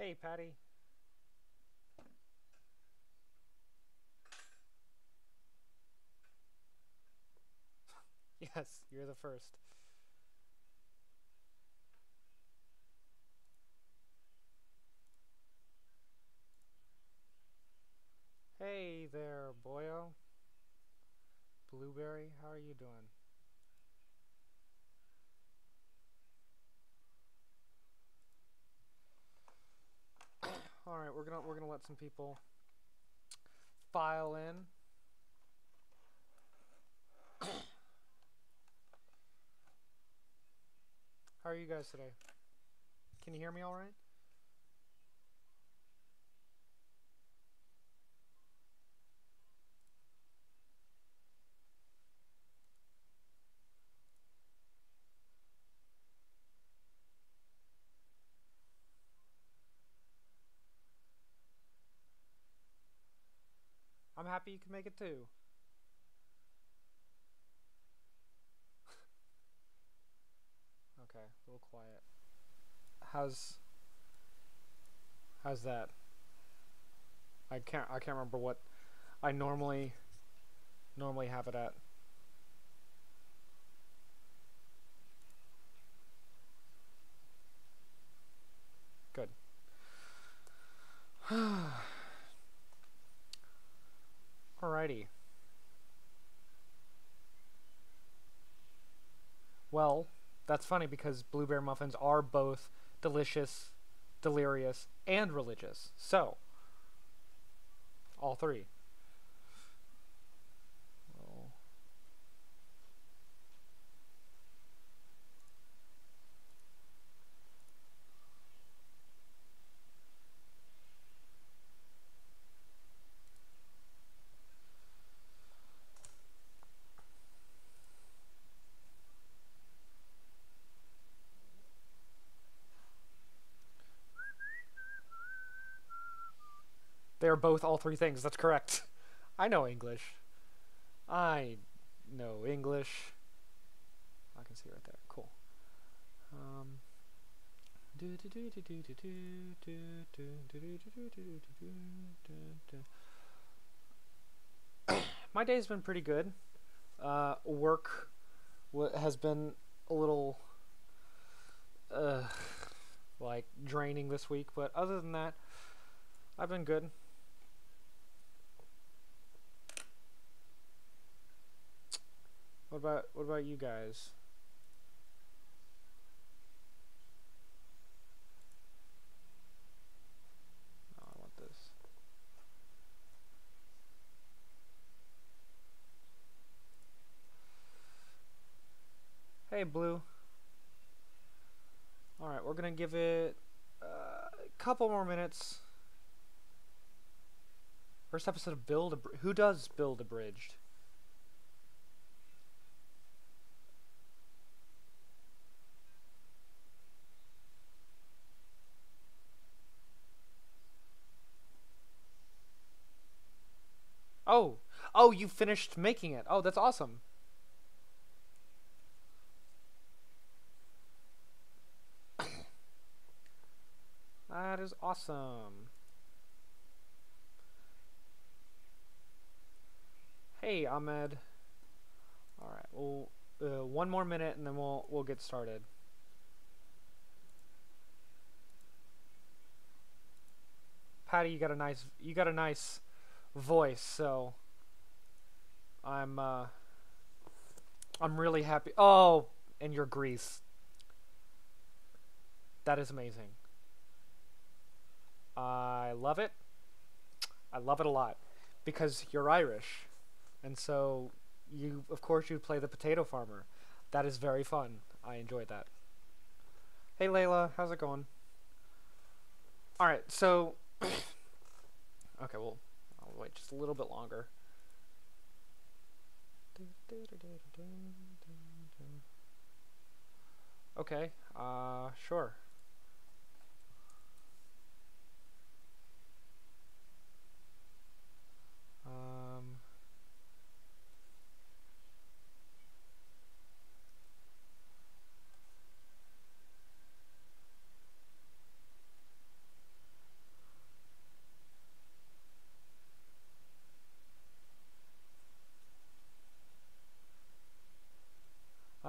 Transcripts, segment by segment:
Hey, Patty. Yes, you're the first. Hey there, boyo. Blueberry, how are you doing? All right, we're gonna let some people file in. How are you guys today? Can you hear me all right? I'm happy you can make it too. Okay, a little quiet. How's how's that? I can't remember what I normally have it at. Good. Alrighty. Well, that's funny because blueberry muffins are both delicious, delirious, and religious. So, all three. Well, they are both all three things. That's correct. I know English. I know English. I can see right there. Cool. Um. My day's been pretty good. Work has been a little uh, like draining this week, but other than that, I've been good. What about you guys? Oh, I want this. Hey, Blue. All right, we're gonna give it a couple more minutes. First episode of Who does Build Abridged? Oh, oh, you finished making it. Oh, that's awesome. That is awesome. Hey, Ahmed. All right, well, one more minute and then we'll get started. Patty, you got a nice voice, so I'm uh I'm really happy. Oh, and your Greece. That is amazing. I love it. I love it a lot because you're Irish, and so you, of course, you play the potato farmer. That is very fun. I enjoyed that. Hey, Layla, how's it going? All right, so okay, well, I'll wait just a little bit longer. Okay, sure. Um,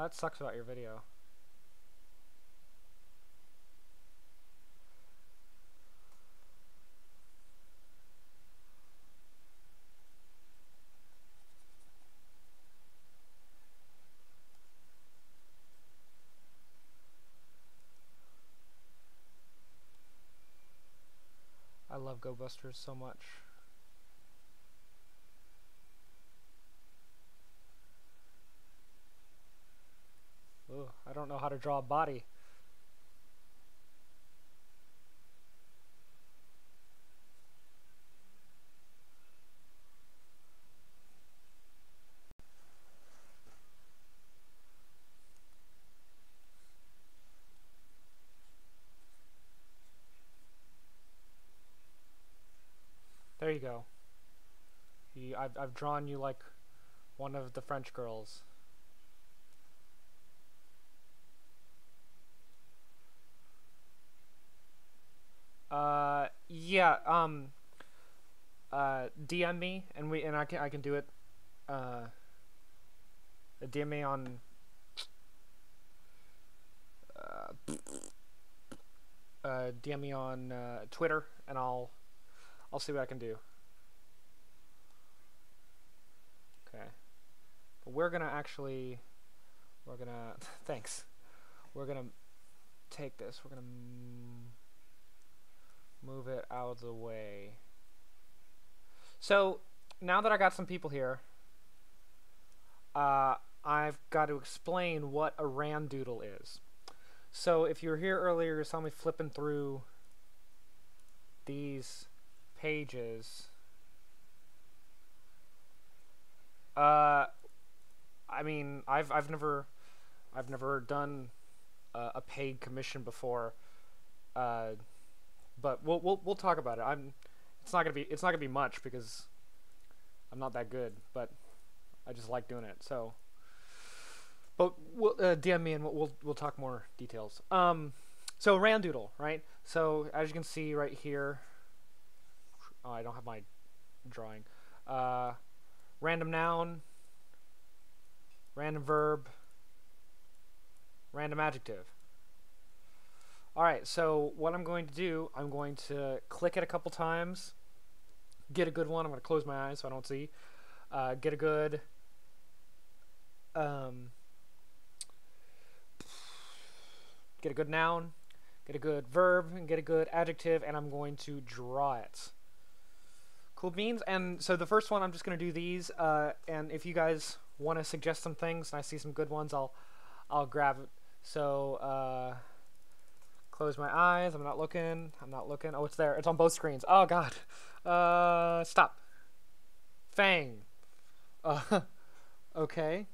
that sucks about your video. I love Go Busters so much. Ooh, I don't know how to draw a body. There you go. I've drawn you like one of the French girls. Yeah, DM me and I can do it. DM me on DM me on Twitter and I'll see what I can do. Okay. But we're gonna thanks. We're gonna take this. We're gonna move it out of the way. So now that I got some people here, I've got to explain what a Randoodle is. So if you were here earlier, you saw me flipping through these pages. I mean, I've never done a paid commission before, but we'll talk about it. It's not gonna be much because I'm not that good, but I just like doing it. So, but we'll DM me and we'll talk more details. So Randoodle, right? So as you can see right here, oh, I don't have my drawing. Random noun, random verb, random adjective. Alright, so what I'm going to do, I'm going to click it a couple times, get a good one. I'm going to close my eyes so I don't see. Get a good noun, get a good verb, and get a good adjective, and I'm going to draw it. Cool beans. And so the first one, I'm just going to do these, and if you guys want to suggest some things and I see some good ones, I'll grab it. So close my eyes. I'm not looking. Oh, it's there. It's on both screens. Oh god. Stop. Fang. Okay.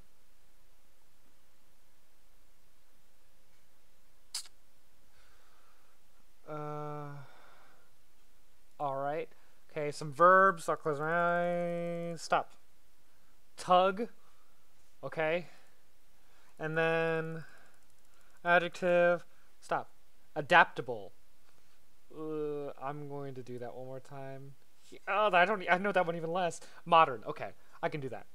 Alright. Okay, some verbs. I'll close my eyes. Stop. Tug. Okay. And then adjective. Stop. Adaptable. I'm going to do that one more time. Oh, I know that one even less. Modern. Okay, I can do that.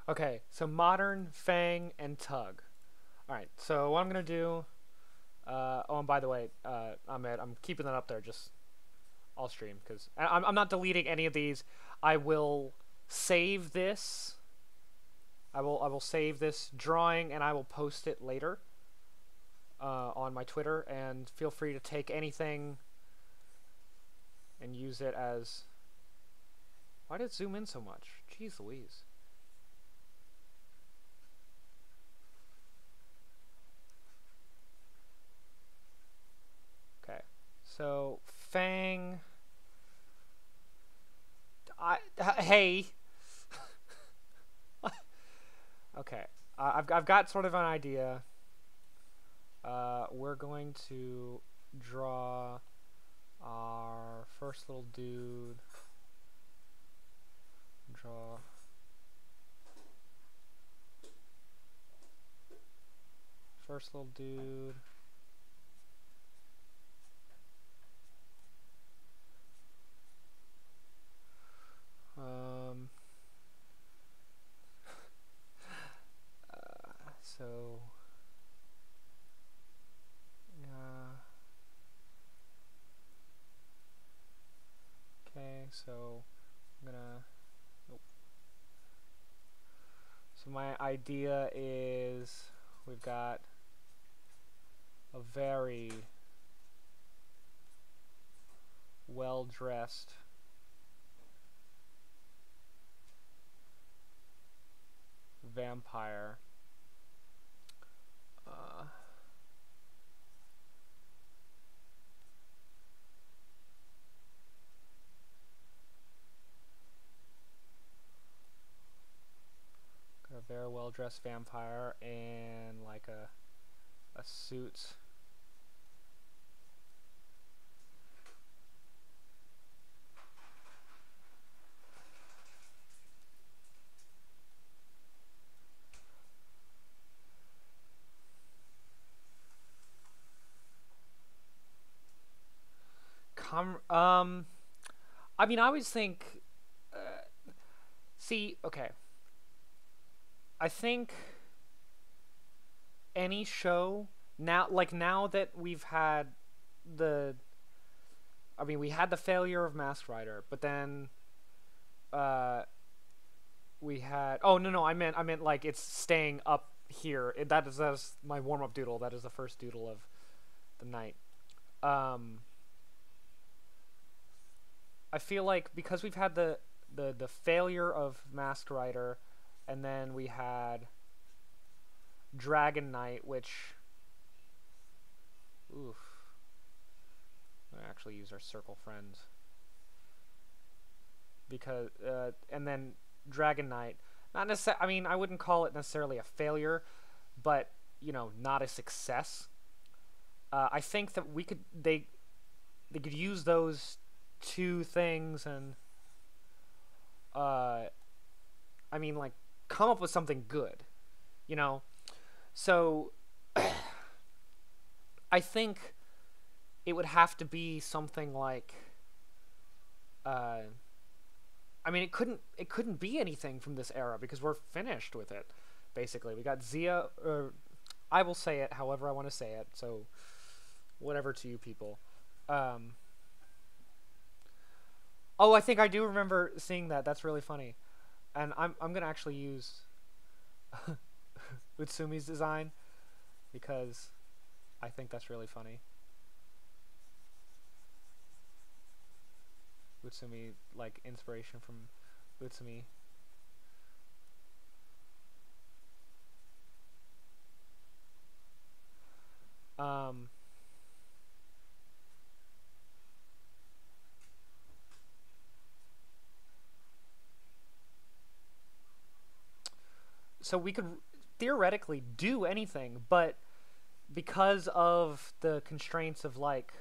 Okay, so modern, fang, and tug. All right. So what I'm gonna do. Oh, and by the way, I'm keeping that up there just all stream because I'm not deleting any of these. I will save this. I will save this drawing and I will post it later on my Twitter. And feel free to take anything and use it as. Why did it zoom in so much? Jeez Louise. Okay, so fang. Hey. Okay, I've got sort of an idea. We're going to draw our first little dude. Draw. First little dude. So So my idea is we've got a very well-dressed vampire. Got a very well-dressed vampire and like a suit. I mean, I always think. See, okay. I think any show now, like now that we've had the, I mean, we had the failure of Masked Rider, but then, we had. Oh no, I meant like it's staying up here. That is my warm up doodle. That is the first doodle of the night. Um, I feel like because we've had the failure of Masked Rider, and then we had Dragon Knight, which, oof, I actually use our circle friends because and then Dragon Knight, not necessarily. I mean, I wouldn't call it necessarily a failure, but not a success. I think that they could use those two things and I mean, like, come up with something good, you know. So I think it would have to be something like I mean, it couldn't be anything from this era because we're finished with it. Basically, we got Zia. I will say it however I want to say it. So whatever to you people. Oh, I think I do remember seeing that. That's really funny, and I'm gonna actually use Utsumi's design because I think that's really funny. Utsumi, like inspiration from Utsumi. Um, so we could theoretically do anything, but because of the constraints of like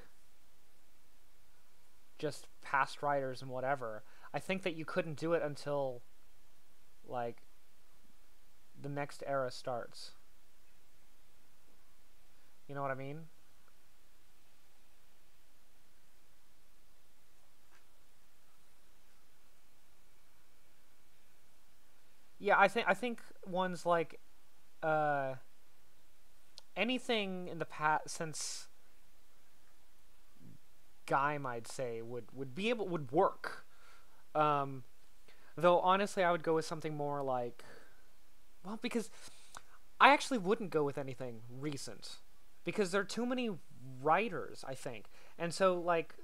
just past writers and whatever, I think that you couldn't do it until like the next era starts. You know what I mean? Yeah, I think ones like uh anything in the past since Gaim, I'd say would work. Um, though honestly, I would go with something more like, well, because I actually wouldn't go with anything recent because there are too many writers, I think, and so like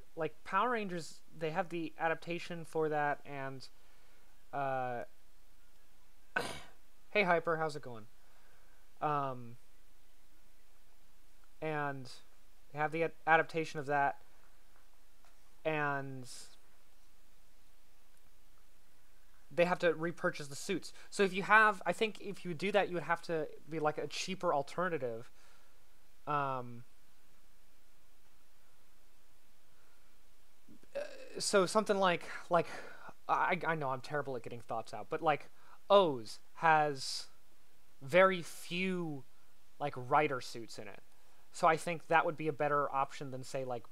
Power Rangers, they have the adaptation for that, and uh, hey Hyper, how's it going? Um, and they have the adaptation of that, and they have to repurchase the suits. So if you have, I think if you do that, you would have to be like a cheaper alternative. Um, so something like I know I'm terrible at getting thoughts out, but like O's has very few like writer suits in it. So I think that would be a better option than say like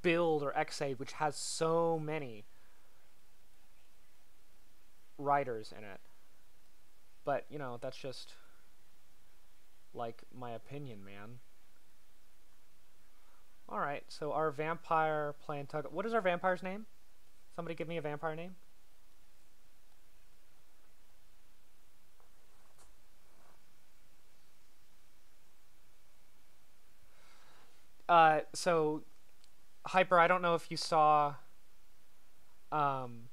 Build or XA, which has so many writers in it. But that's just like my opinion, man. All right, so our vampire playing tug. What is our vampire's name? Somebody give me a vampire name. So Hyper, I don't know if you saw um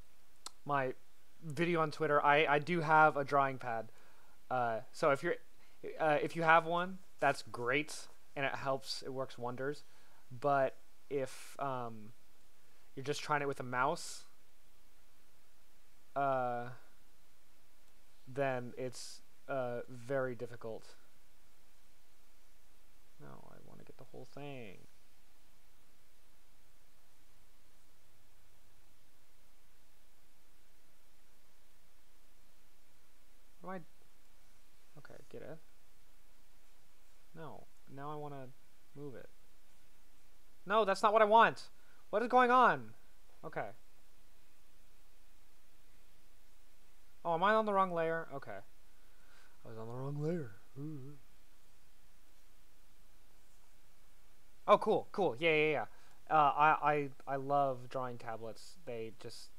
my video on Twitter. I do have a drawing pad. So if you have one, that's great, and it helps. It works wonders. But if you're just trying it with a mouse, uh, then it's very difficult. No, I want to get the whole thing. What do I? Okay, get it. No, now I want to move it. No, that's not what I want. What is going on? Okay. Oh, am I on the wrong layer? Okay. I was on the wrong layer. Ooh. Oh, cool, cool. Yeah, yeah, yeah. I love drawing tablets. They just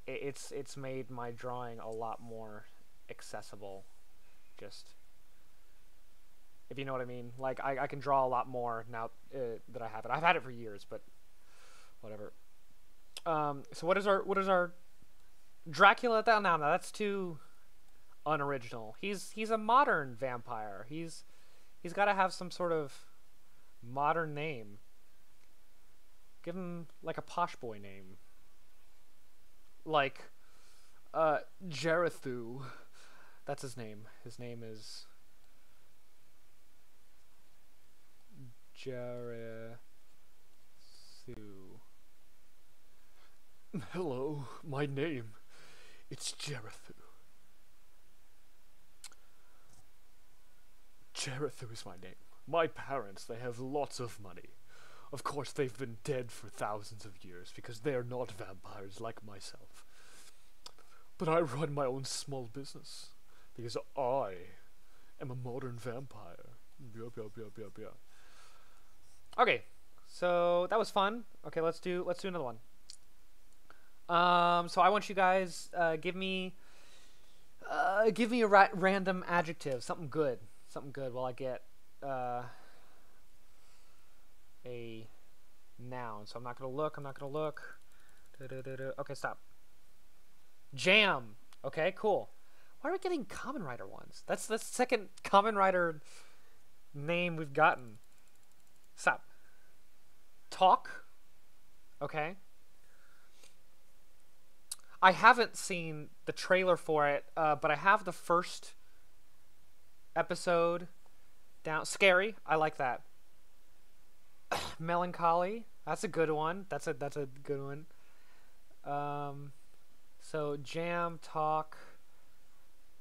it's made my drawing a lot more accessible. Just if you know what I mean. Like I can draw a lot more now that I have it. I've had it for years, but whatever. So what is our Dracula? No, that's too unoriginal. He's a modern vampire. He's got to have some sort of modern name. Give him like a posh boy name. Like Jarethu. That's his name. His name is Jarethu. Hello, my name. It's Jarethu. Jarethu is my name. My parents, they have lots of money. Of course, they've been dead for thousands of years because they are not vampires like myself. But I run my own small business because I am a modern vampire. Yup, yup, yup, yup, yup. Okay, so that was fun. Okay, let's do another one. So I want you guys give me a random adjective, something good while I get a noun. So I'm not gonna look. Okay, stop. Jam. Okay, cool. Why are we getting Common Writer ones? That's the second Common Writer name we've gotten. Stop. Talk. Okay. I haven't seen the trailer for it, but I have the first episode down. Scary. I like that. Melancholy. That's a good one. That's a good one. So jam, talk.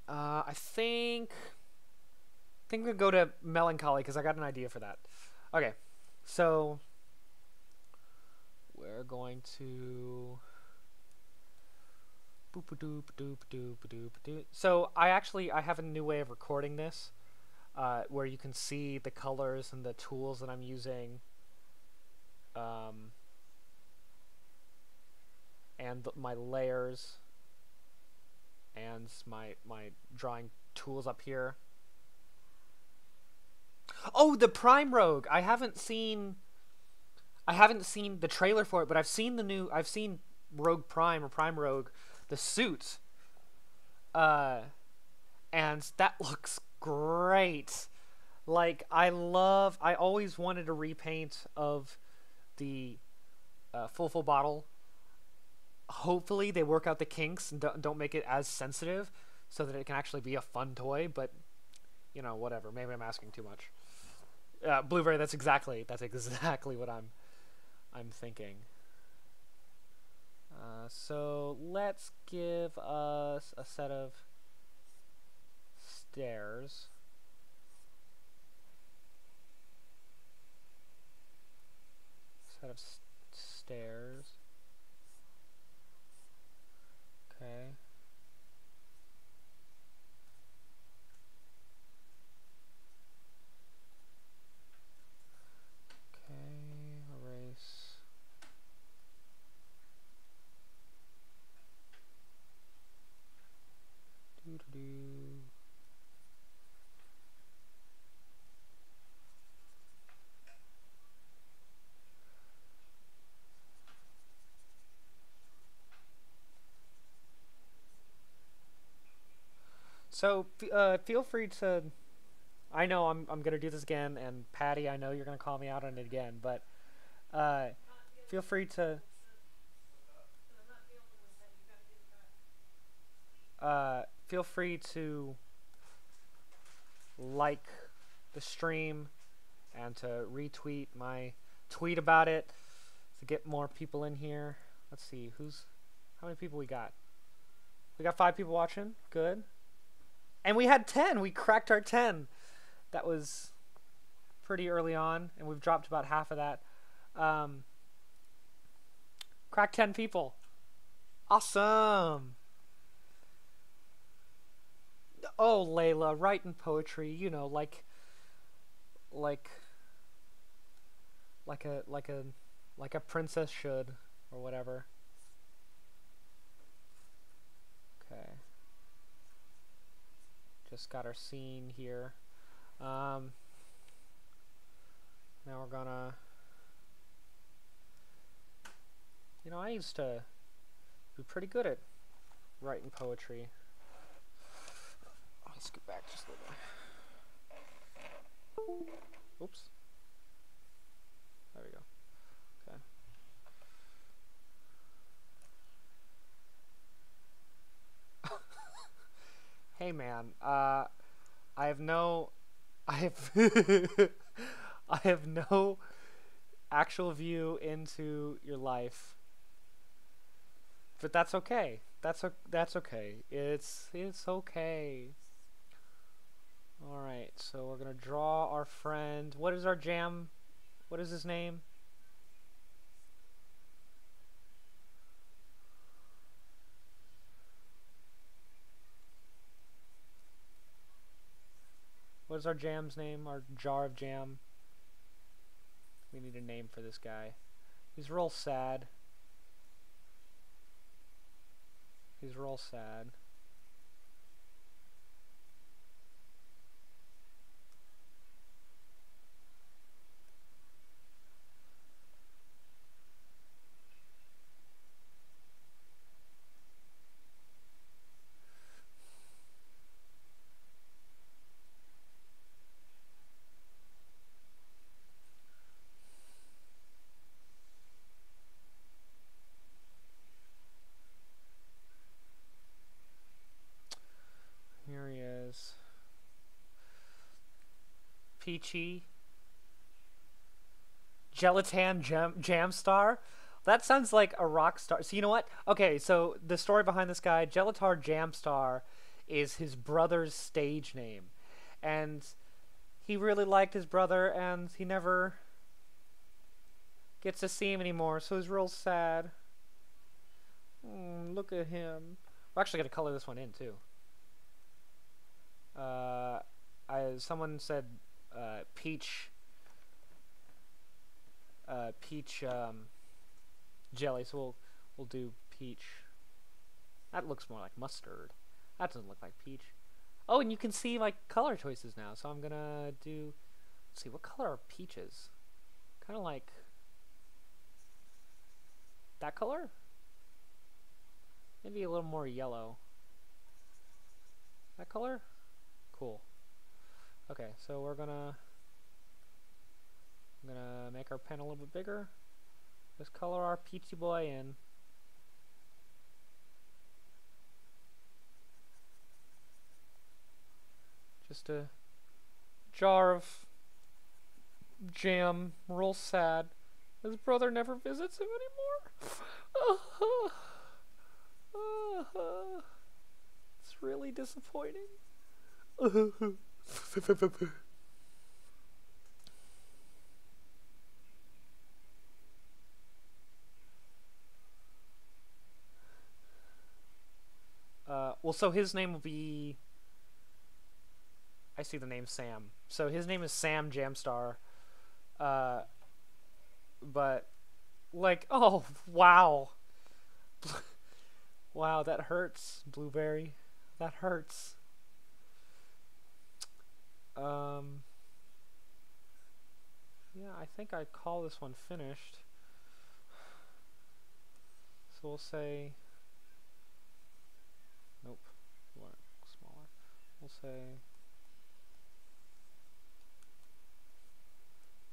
I think I'm gonna go to melancholy because I got an idea for that. Okay, so we're going to. So I have a new way of recording this, where you can see the colors and the tools that I'm using, and my layers, and my drawing tools up here. Oh, the Prime Rogue! I haven't seen the trailer for it, but I've seen Rogue Prime or Prime Rogue, the suit, and that looks great. Like I always wanted a repaint of the full bottle. Hopefully they work out the kinks and don't make it as sensitive so that it can actually be a fun toy, but you know, whatever. Maybe I'm asking too much. Blueberry, that's exactly what I'm thinking. So let's give us a set of stairs. Set of stairs. Okay. Okay, erase. Doo-doo-doo. So feel free to. I know I'm gonna do this again, and Patty, I know you're gonna call me out on it again, but uh, feel free to. Feel free to like the stream and to retweet my tweet about it to get more people in here. Let's see how many people we got. We got 5 people watching. Good. And we had 10. We cracked our 10. That was pretty early on, and we've dropped about half of that. Cracked 10 people. Awesome. Oh, Layla, writing poetry, you know, like a princess should, or whatever. Okay. Just got our scene here. Now we're gonna. You know, I used to be pretty good at writing poetry. Let's get back just a little bit. Oops. There we go. Okay. Hey man, I have no I have no actual view into your life. But that's okay. That's okay. It's okay. All right. So we're going to draw our friend. What is our jam? What is his name? What is our jam's name? Our jar of jam. We need a name for this guy. He's real sad. He's real sad. Here he is. Peachy. Gelatin Jam Star? That sounds like a rock star. So you know what? Okay, so the story behind this guy, Gelatar Jamstar, is his brother's stage name. And he really liked his brother, and he never gets to see him anymore, so he's real sad. Look at him. We're actually going to color this one in, too. Someone said peach jelly, so we'll do peach. That looks more like mustard. That doesn't look like peach. Oh, and you can see like color choices now. So I'm gonna do. Let's see, what color are peaches? Kind of like that color. Maybe a little more yellow. That color. Cool. Okay, so I'm gonna make our pen a little bit bigger. Just color our peachy boy in. Just a jar of jam, real sad. His brother never visits him anymore. It's really disappointing. Well, so his name will be... I see the name Sam. So his name is Sam Jamstar. But, like, oh, wow. Wow, that hurts, Blueberry. That hurts. Yeah, I think I call this one finished. So we'll say... Nope. Smaller. We'll say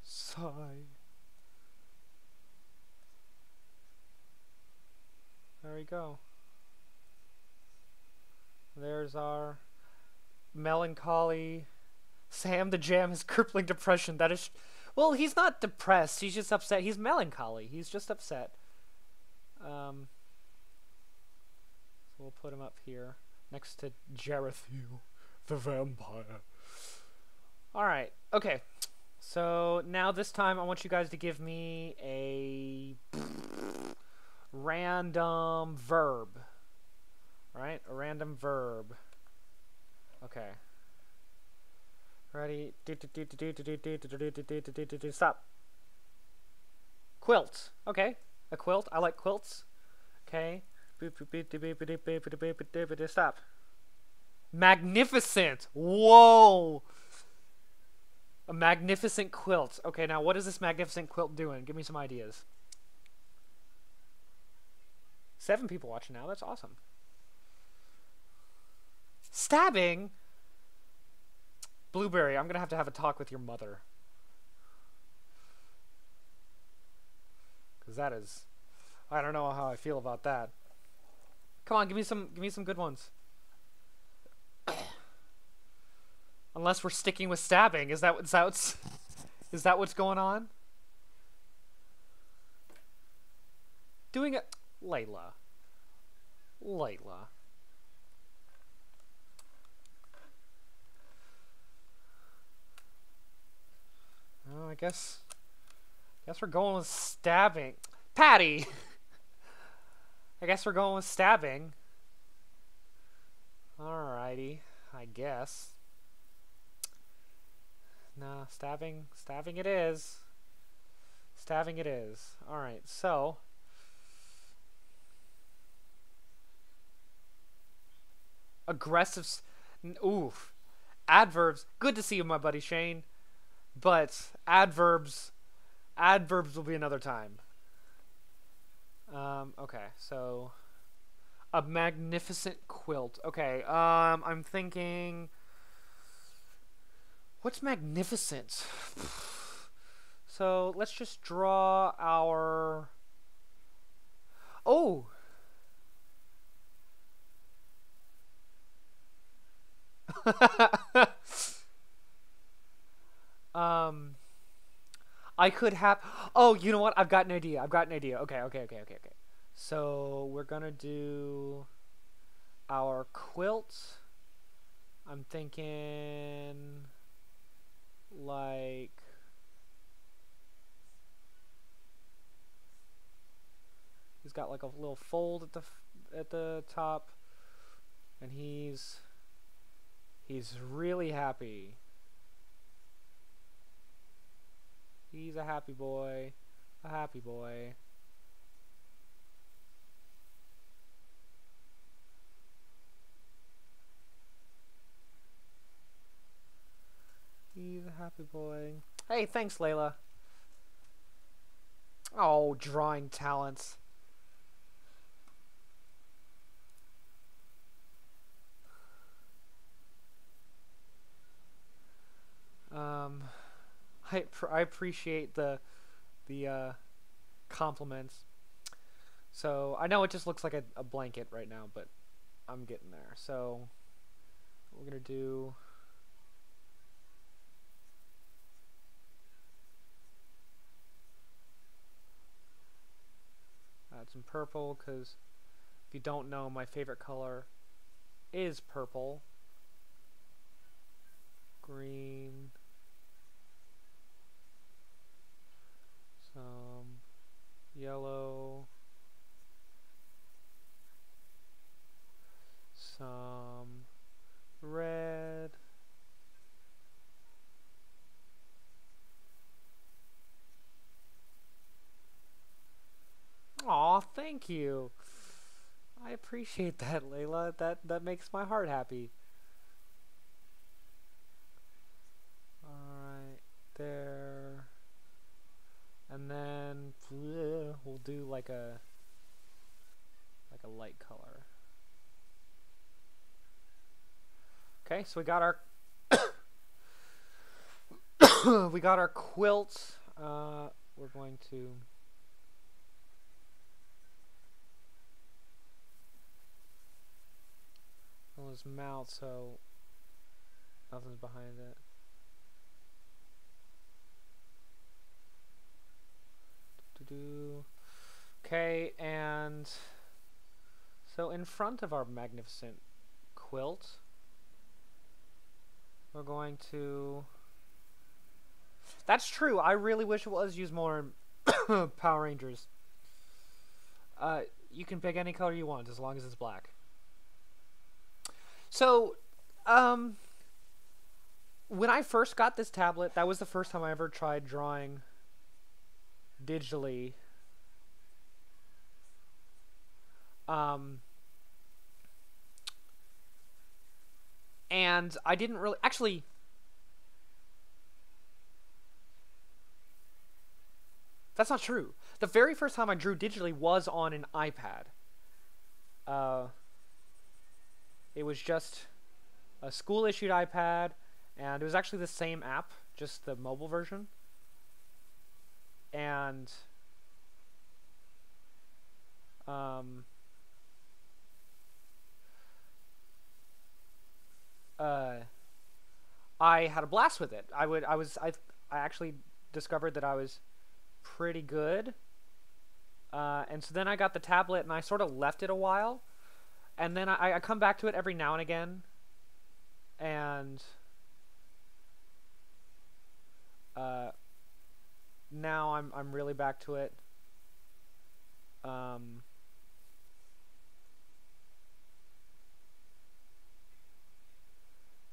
sigh. There we go. There's our melancholy. Sam the Jam has crippling depression. That is, well, he's not depressed. He's just upset. He's melancholy. He's just upset. So we'll put him up here next to Jarethu, the vampire. All right. Okay. So now this time I want you guys to give me a random verb. All right, a random verb. Okay. Ready? Stop. Quilt. Okay. A quilt. I like quilts. Okay. Stop. Magnificent. Whoa. A magnificent quilt. Okay, now what is this magnificent quilt doing? Give me some ideas. 7 people watching now. That's awesome. Stabbing? Blueberry, I'm going to have a talk with your mother. Because that is... I don't know how I feel about that. Come on, give me some good ones. Unless we're sticking with stabbing. Is that what's going on? Doing it... Layla. Oh, I guess we're going with stabbing. Patty! I guess we're going with stabbing. Alrighty, I guess. Nah, stabbing it is. Stabbing it is. Alright, so... aggressive... Oof. Adverbs. Good to see you, my buddy Shane. But adverbs will be another time. Okay, so a magnificent quilt. Okay, I'm thinking, what's magnificent? So let's just draw our... Oh! I could have... Oh, you know what? I've got an idea. Okay. So we're gonna do our quilt. I'm thinking like... He's got like a little fold at the top, and he's really happy. He's a happy boy. A happy boy. He's a happy boy. Hey, thanks, Layla. Oh, drawing talents. I appreciate the compliments. So I know it just looks like a blanket right now, but I'm getting there. So we're gonna do add some purple, because if you don't know, my favorite color is purple. Green. Some yellow. Some red. Aw, thank you. I appreciate that, Layla. That makes my heart happy. Alright, there. And then we'll do like a light color. Okay. Okay, so we got our we got our quilt. We're going to fill his mouth so nothing's behind it. Okay, and so in front of our magnificent quilt, we're going to... That's true. I really wish it was used more in Power Rangers. You can pick any color you want as long as it's black. So, when I first got this tablet, that was the first time I ever tried drawing digitally. And I didn't really... Actually... That's not true. The very first time I drew digitally was on an iPad. It was just a school-issued iPad, and it was actually the same app, just the mobile version. And I had a blast with it. I actually discovered that I was pretty good. And so then I got the tablet and I sort of left it a while. And then I come back to it every now and again. And now I'm really back to it.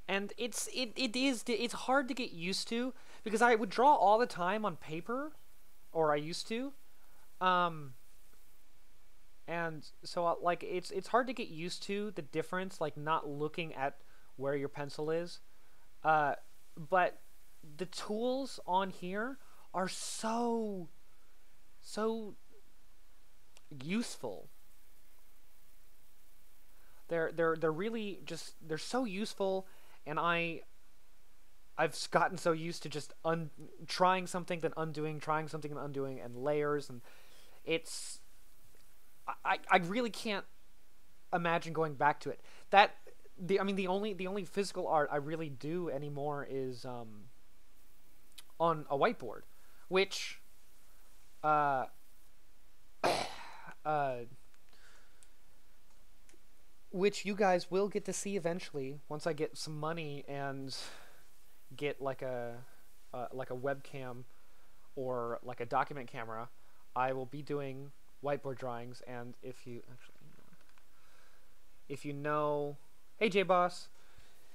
And it's hard to get used to because I would draw all the time on paper, or I used to, and so like it's hard to get used to the difference, like not looking at where your pencil is, but the tools on here are so useful. They're really just, they're so useful. And I've gotten so used to just trying something, then undoing, trying something and undoing, and layers, and it's... I really can't imagine going back to it. The only physical art I really do anymore is on a whiteboard, which which you guys will get to see eventually once I get some money and get like a webcam or like a document camera. I will be doing whiteboard drawings, and if you know, hey J-Boss,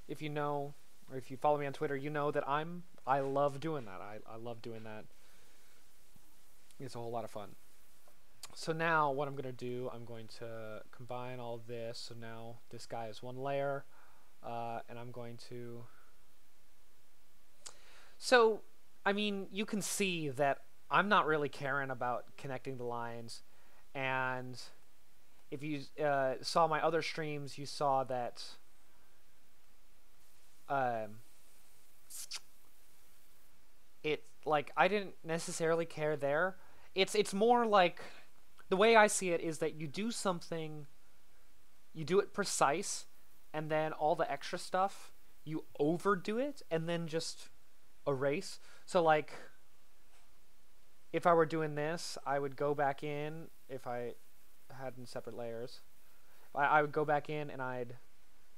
if you know, or if you follow me on Twitter, you know that I love doing that. I love doing that. It's a whole lot of fun. So now what I'm going to do, I'm going to combine all of this. So now this guy is one layer, and I'm going to... So, I mean, you can see that I'm not really caring about connecting the lines, and if you saw my other streams, you saw that it, like, I didn't necessarily care there. It's more like... The way I see it is that you do something, you do it precise, and then all the extra stuff, you overdo it, and then just erase. So, like, if I were doing this, I would go back in, if I had in separate layers, I would go back in and I'd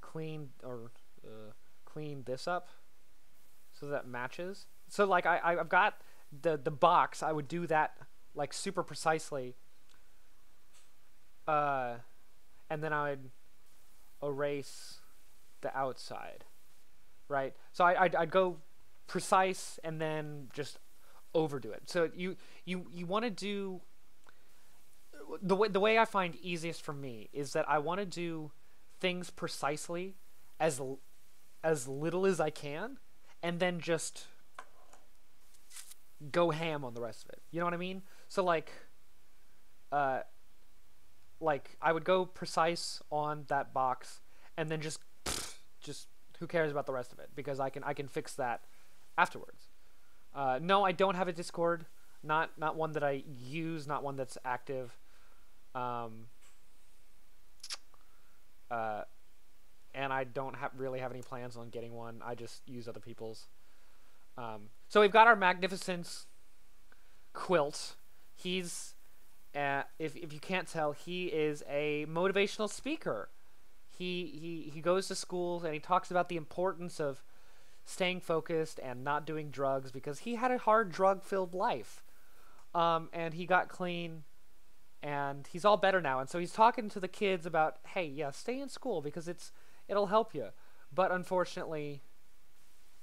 clean this up so that matches. So, like, I've got the box, I would do that, like, super precisely. And then I would erase the outside, right? So I'd go precise and then just overdo it. So you want to do the way I find easiest for me is that I want to do things precisely as little as I can, and then just go ham on the rest of it. You know what I mean? So like I would go precise on that box, and then just who cares about the rest of it? Because I can fix that afterwards. No, I don't have a Discord. Not one that I use. Not one that's active. And I don't really have any plans on getting one. I just use other people's. So we've got our magnificent Quilt. He's, if you can't tell, he is a motivational speaker. He goes to schools and he talks about the importance of staying focused and not doing drugs because he had a hard drug-filled life. And he got clean and he's all better now. And so he's talking to the kids about, hey, yeah, stay in school because it'll help you. But unfortunately,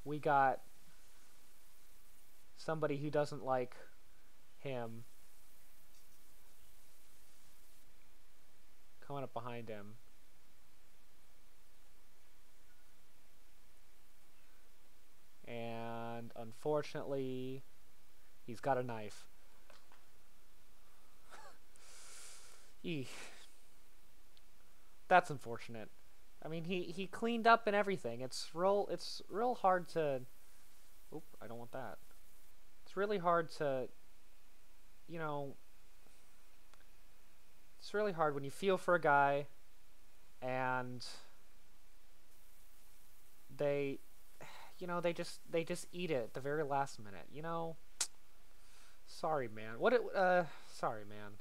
we got somebody who doesn't like him coming up behind him. And unfortunately, he's got a knife. Eesh. That's unfortunate. I mean, he cleaned up and everything. It's real hard to. Oop, I don't want that. It's really hard to, you know. It's really hard when you feel for a guy, and they, you know, they just eat it at the very last minute. You know. Sorry, man. Sorry, man.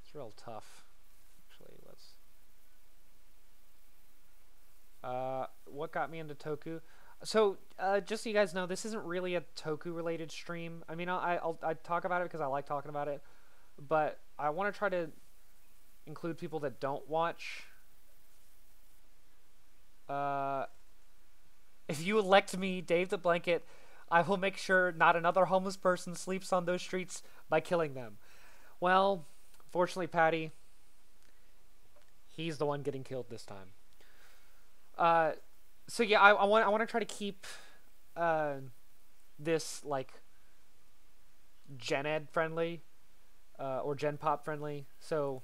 It's real tough. Actually, let's. What got me into Toku? So, just so you guys know, this isn't really a Toku-related stream. I mean, I talk about it because I like talking about it, but I want to try to include people that don't watch. If you elect me, Dave the Blanket, I will make sure not another homeless person sleeps on those streets by killing them. Well, fortunately, Patty, he's the one getting killed this time. So yeah, I want to try to keep this like Gen Ed friendly, or Gen Pop friendly. So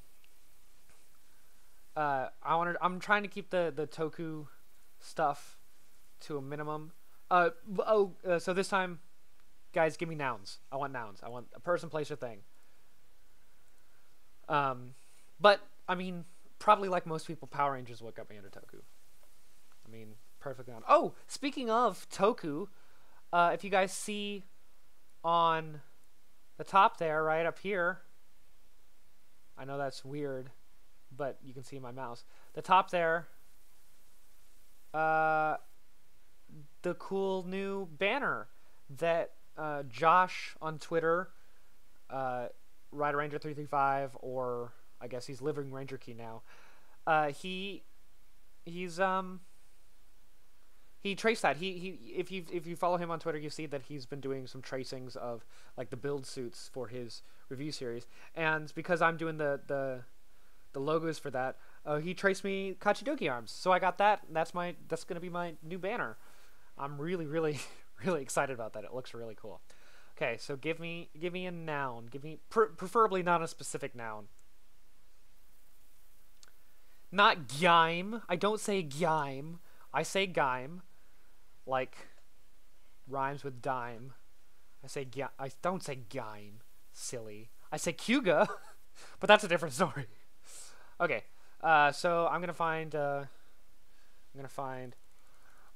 I'm trying to keep the Toku stuff to a minimum. So this time, guys, give me nouns. I want nouns. I want a person, place, or thing. But I mean, probably like most people, Power Rangers what got me into Toku. I mean, perfectly on. Oh, speaking of Toku, if you guys see on the top there, right up here, I know that's weird, but you can see my mouse. The top there, the cool new banner that Josh on Twitter, RiderRanger335, or I guess he's Living Ranger Key now. He traced that. If you follow him on Twitter, you see that he's been doing some tracings of like the build suits for his review series. And because I'm doing the logos for that, he traced me Kachidoki arms. So I got that. That's gonna be my new banner. I'm really really excited about that. It looks really cool. Okay, so give me a noun. Give me preferably not a specific noun. Not gime. I don't say gime. I say gime. Like rhymes with dime. I don't say gime. Silly. I say Kyuga, but that's a different story. Okay. So I'm gonna find a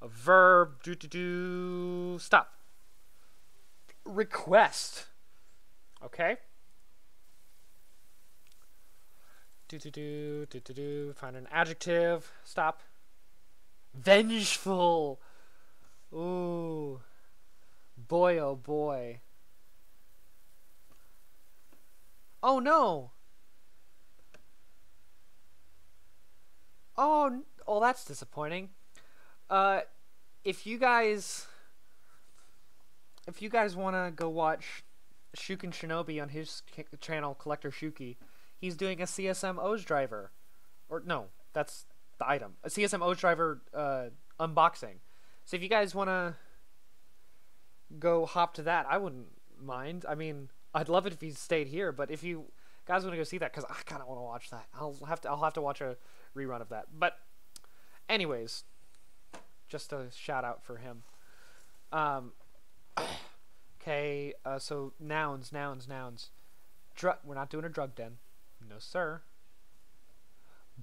verb. Stop. Request. Okay. Find an adjective. Stop. Vengeful. Ooh. Boy, oh boy. Oh no. Oh, that's disappointing. If you guys want to go watch Shuken Shinobi on his channel, Collector Shuki, he's doing a CSM O's driver. Or no, that's the item. A CSM O's driver unboxing. So if you guys want to go hop to that, I wouldn't mind. I mean, I'd love it if he stayed here, but if you guys want to go see that, because I kind of want to watch that, I'll have to watch a rerun of that. But anyways, Just a shout out for him. Um, okay, so nouns. We're not doing a drug den. No, sir.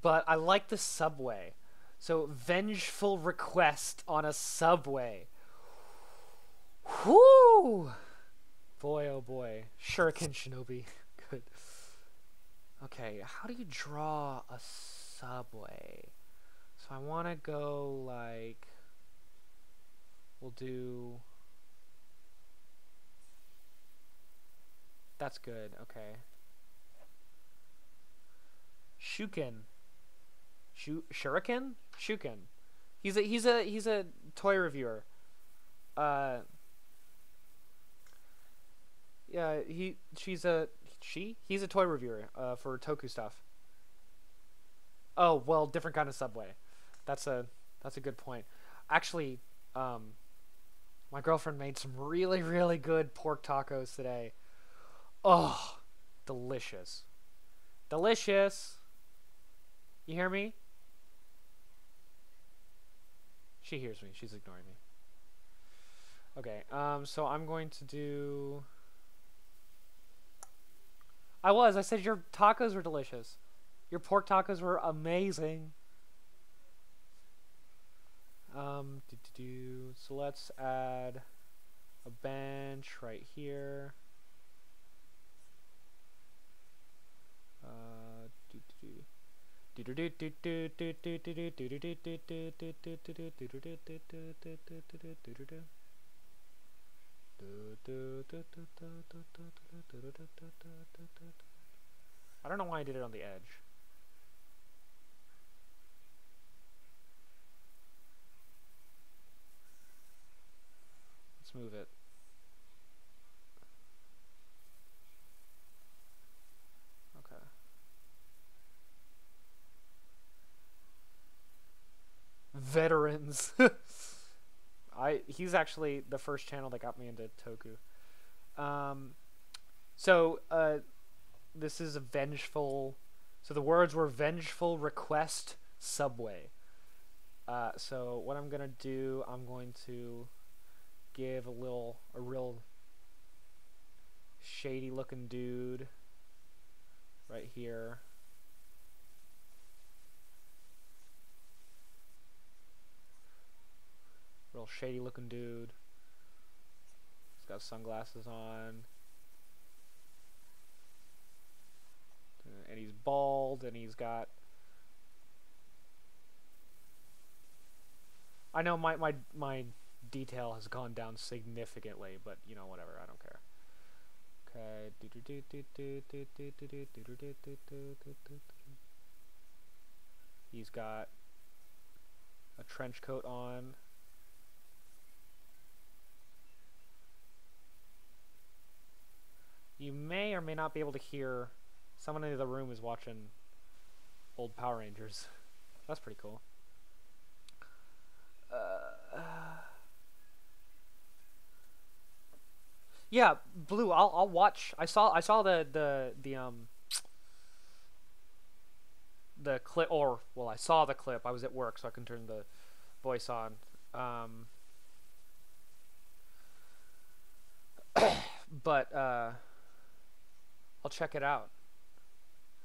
But I like the subway. So, vengeful request on a subway. Whoo! Boy, oh boy. Shuriken Shinobi. Good. Okay, how do you draw a subway? So I want to go like... We'll do... That's good, okay. Shuken. Shuriken? Shuken. He's a toy reviewer. Yeah, he's a toy reviewer for Toku stuff. Oh, well, different kind of subway. That's a good point. Actually, my girlfriend made some really, really good pork tacos today. Oh, delicious. Delicious. You hear me? She hears me. She's ignoring me. Okay, so I'm going to do... I said your tacos were delicious. Your pork tacos were amazing. So let's add a bench right here. I don't know why I did it on the edge. Let's move it. Okay. Veterans. He's actually the first channel that got me into Toku. This is a vengeful... So the words were vengeful request subway. So what I'm gonna do, I'm going to give a real shady looking dude right here. Real shady looking dude. He's got sunglasses on. And he's bald, and he's got... I know my detail has gone down significantly, but, you know, whatever, I don't care. Okay. He's got a trench coat on. You may or may not be able to hear someone in the other room is watching old Power Rangers. That's pretty cool. Yeah, Blue. I'll watch. I saw the clip, or well, I saw the clip. I was at work, so I couldn't turn the voice on. But I'll check it out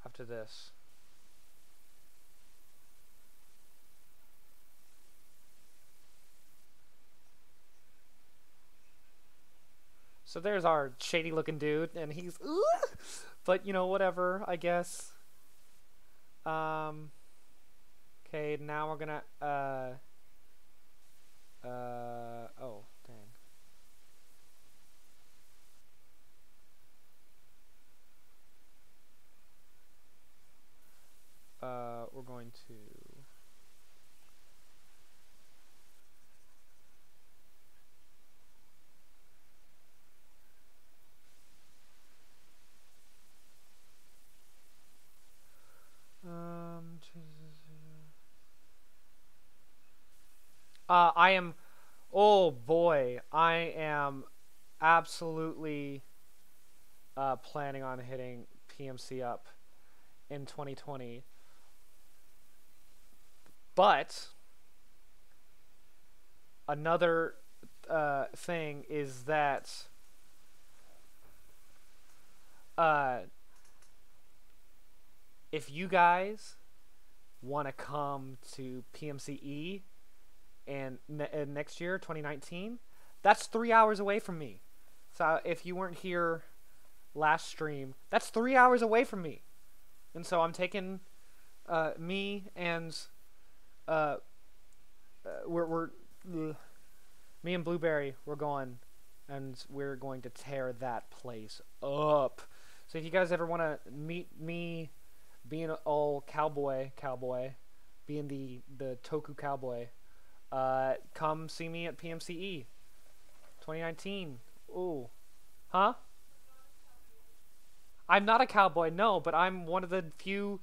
after this. So there's our shady looking dude, and he's but you know, whatever, I guess. Okay, now we're gonna oh dang. We're going to I am, oh boy, I am absolutely planning on hitting PMC up in 2020. But another thing is that uh, if you guys want to come to PMCE and next year, 2019, that's 3 hours away from me. So if you weren't here last stream, that's 3 hours away from me. And so I'm taking me and we're me and Blueberry, we're going, and we're going to tear that place up. So if you guys ever want to meet me being an old cowboy, being the Toku cowboy, come see me at PMCE 2019. Ooh. Huh? I'm not a cowboy, no, but I'm one of the few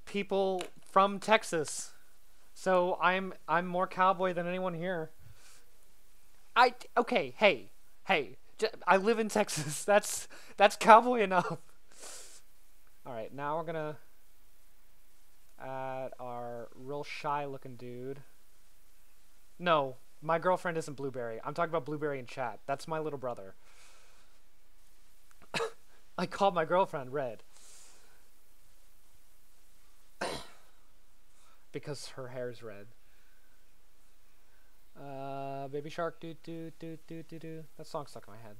people from Texas. So I'm more cowboy than anyone here. Okay, hey. I live in Texas. That's cowboy enough. All right, now we're gonna add our real shy looking dude. No, my girlfriend isn't Blueberry. I'm talking about Blueberry in chat. That's my little brother. I called my girlfriend Red. Because her hair's red. Baby Shark, do do do do do do. That song's stuck in my head.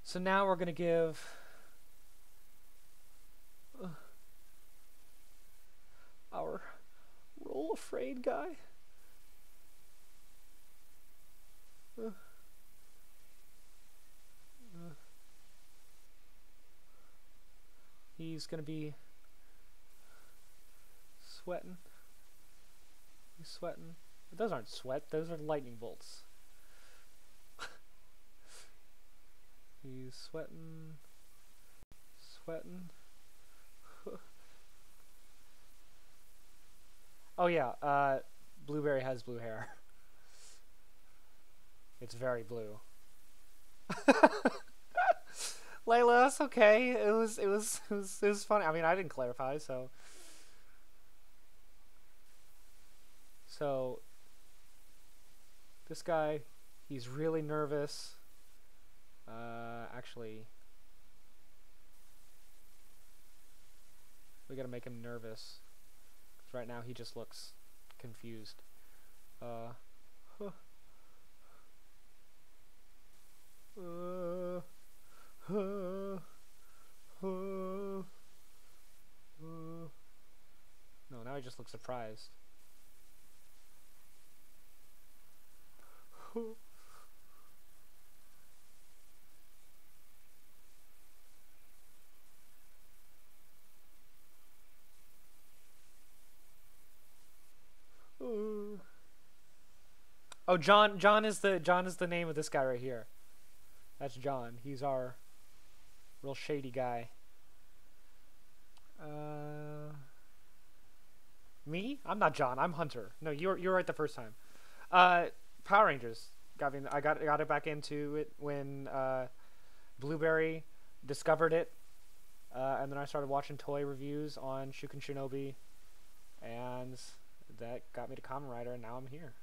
So now we're gonna give our roll afraid guy. He's gonna be sweating. He's sweating. Those aren't sweat, those are lightning bolts. He's sweating. Oh yeah, Blueberry has blue hair. It's very blue. Layla, that's okay. It was funny. I mean, I didn't clarify, so this guy, he's really nervous. Actually, we gotta make him nervous. 'Cause right now he just looks confused. Huh. No, now he just looks surprised. Oh, John is the name of this guy right here. That's John. He's our real shady guy. Me? I'm not John. I'm Hunter. No, you're right the first time. Power Rangers. I got it back into it when Blueberry discovered it, and then I started watching toy reviews on Shuken Shinobi, and that got me to Kamen Rider, and now I'm here.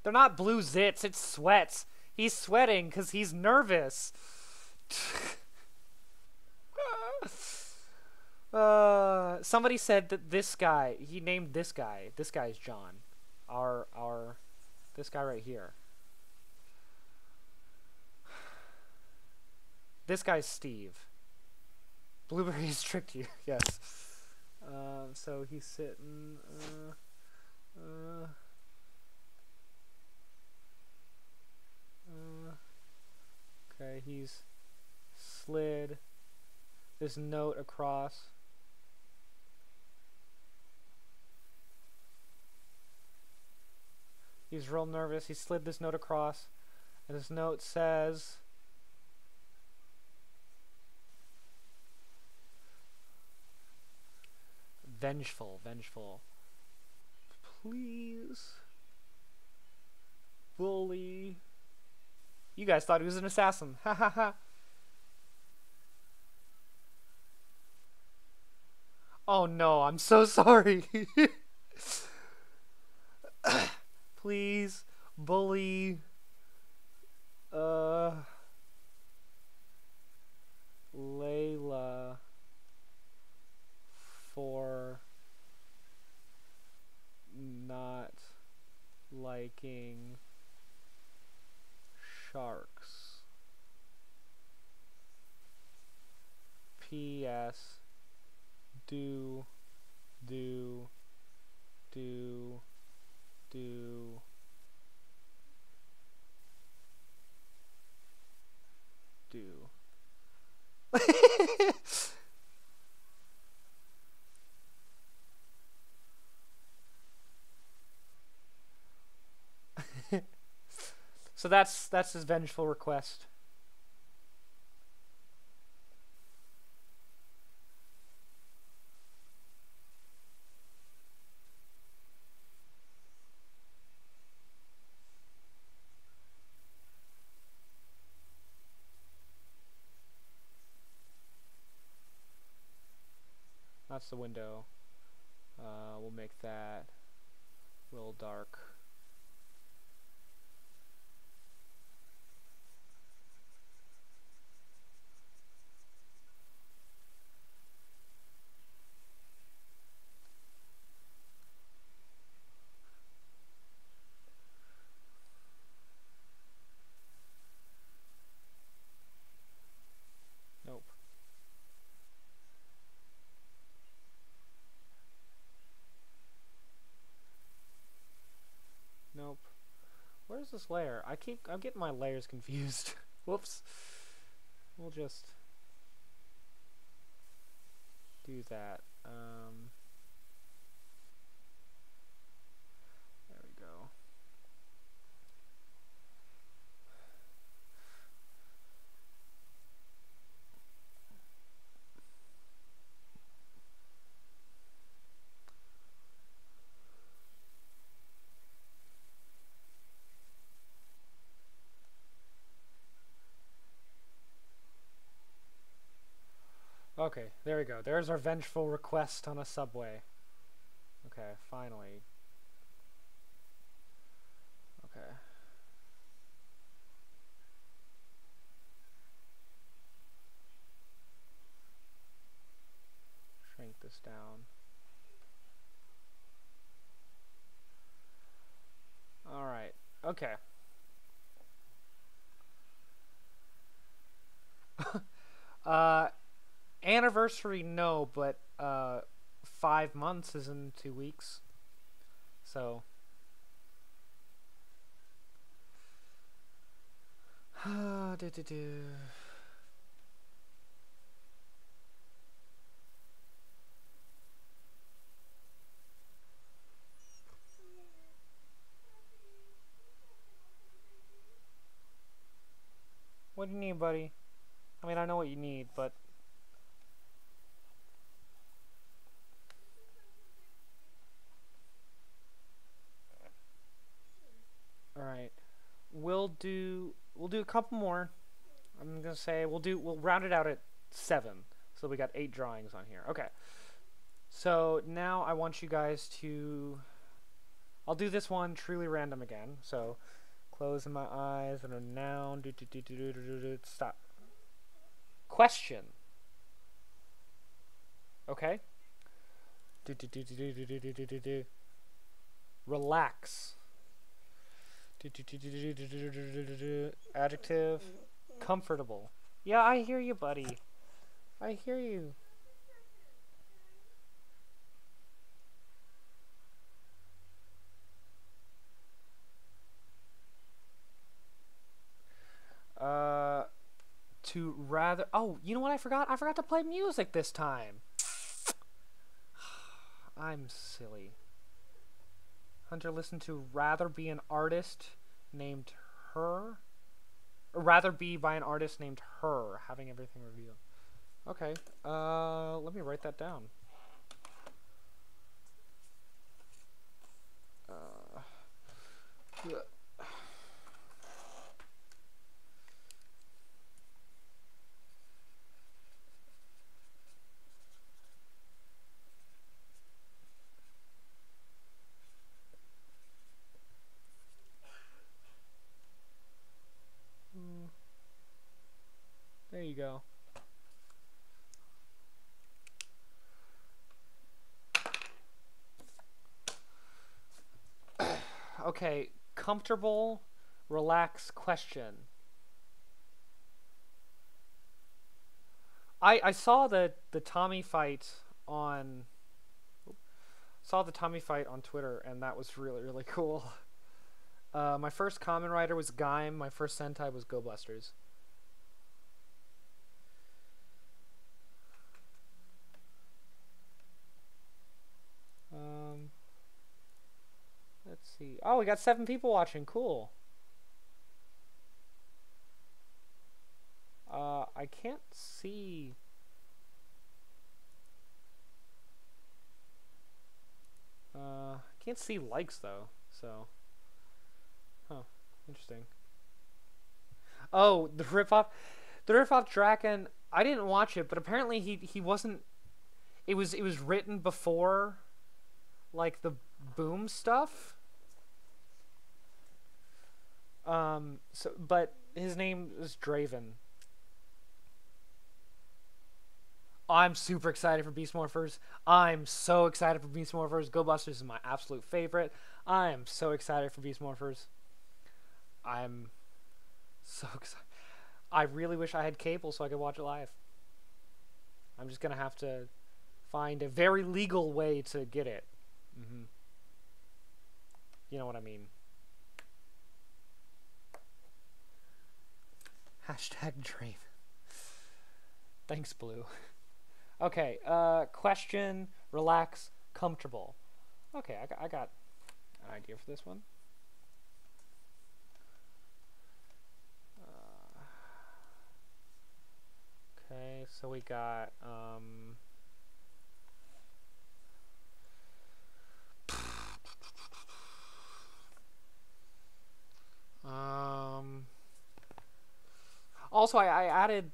They're not blue zits. It's sweats. He's sweating because he's nervous. Somebody said that this guy, he named this guy. This guy's John. This guy right here. This guy's Steve. Blueberry's tricked you. Yes. So he's sitting. Okay, he's slid this note across. He's real nervous. He slid this note across, and this note says, vengeful. Please. Bully. You guys thought he was an assassin. Ha ha ha. Oh no, I'm so sorry. please bully Layla for not liking sharks. P.S. Do do do So that's his vengeful request. That's the window. We'll make that a little dark. Nope. Nope. Where's this layer? I'm getting my layers confused. Whoops. We'll just do that. There we go. Okay, there we go. There's our vengeful request on a subway. Okay, finally. Okay. Shrink this down. Alright, okay. Anniversary, no, but 5 months is in 2 weeks. So what do you need, buddy? I mean, I know what you need, but alright. We'll do a couple more. I'm gonna say we'll round it out at 7. So we got 8 drawings on here. Okay. So now I want you guys to I'll do this one truly random again. So closing my eyes and a noun. Stop. Question. Okay. Relax. Adjective. Comfortable. Yeah, I hear you, buddy. I hear you. To rather... Oh, you know what I forgot? I forgot to play music this time. I'm silly. Hunter listened to rather be an artist named her. Or rather be by an artist named her, having everything revealed. Okay, let me write that down. go. Okay, comfortable, relax question. I saw the Tommy fight on Twitter, and that was really really cool. My first common writer was Gaim. My first Sentai was Go Busters. Um, let's see. Oh, we got 7 people watching. Cool. I can't see. Can't see likes though. So, huh, interesting. Oh, the rip off Draken. I didn't watch it, but apparently he wasn't. It was written before, like the Boom stuff. So, but his name is Draven. I'm super excited for Beast Morphers. I'm so excited for Beast Morphers. Go Busters is my absolute favorite. I am so excited for Beast Morphers. I'm so excited. I really wish I had cable so I could watch it live. I'm just gonna have to find a very legal way to get it. Mm-hmm. You know what I mean. Hashtag Draven. Thanks, Blue. Okay, question, relax, comfortable. Okay, I got an idea for this one. Okay, so we got, also I added,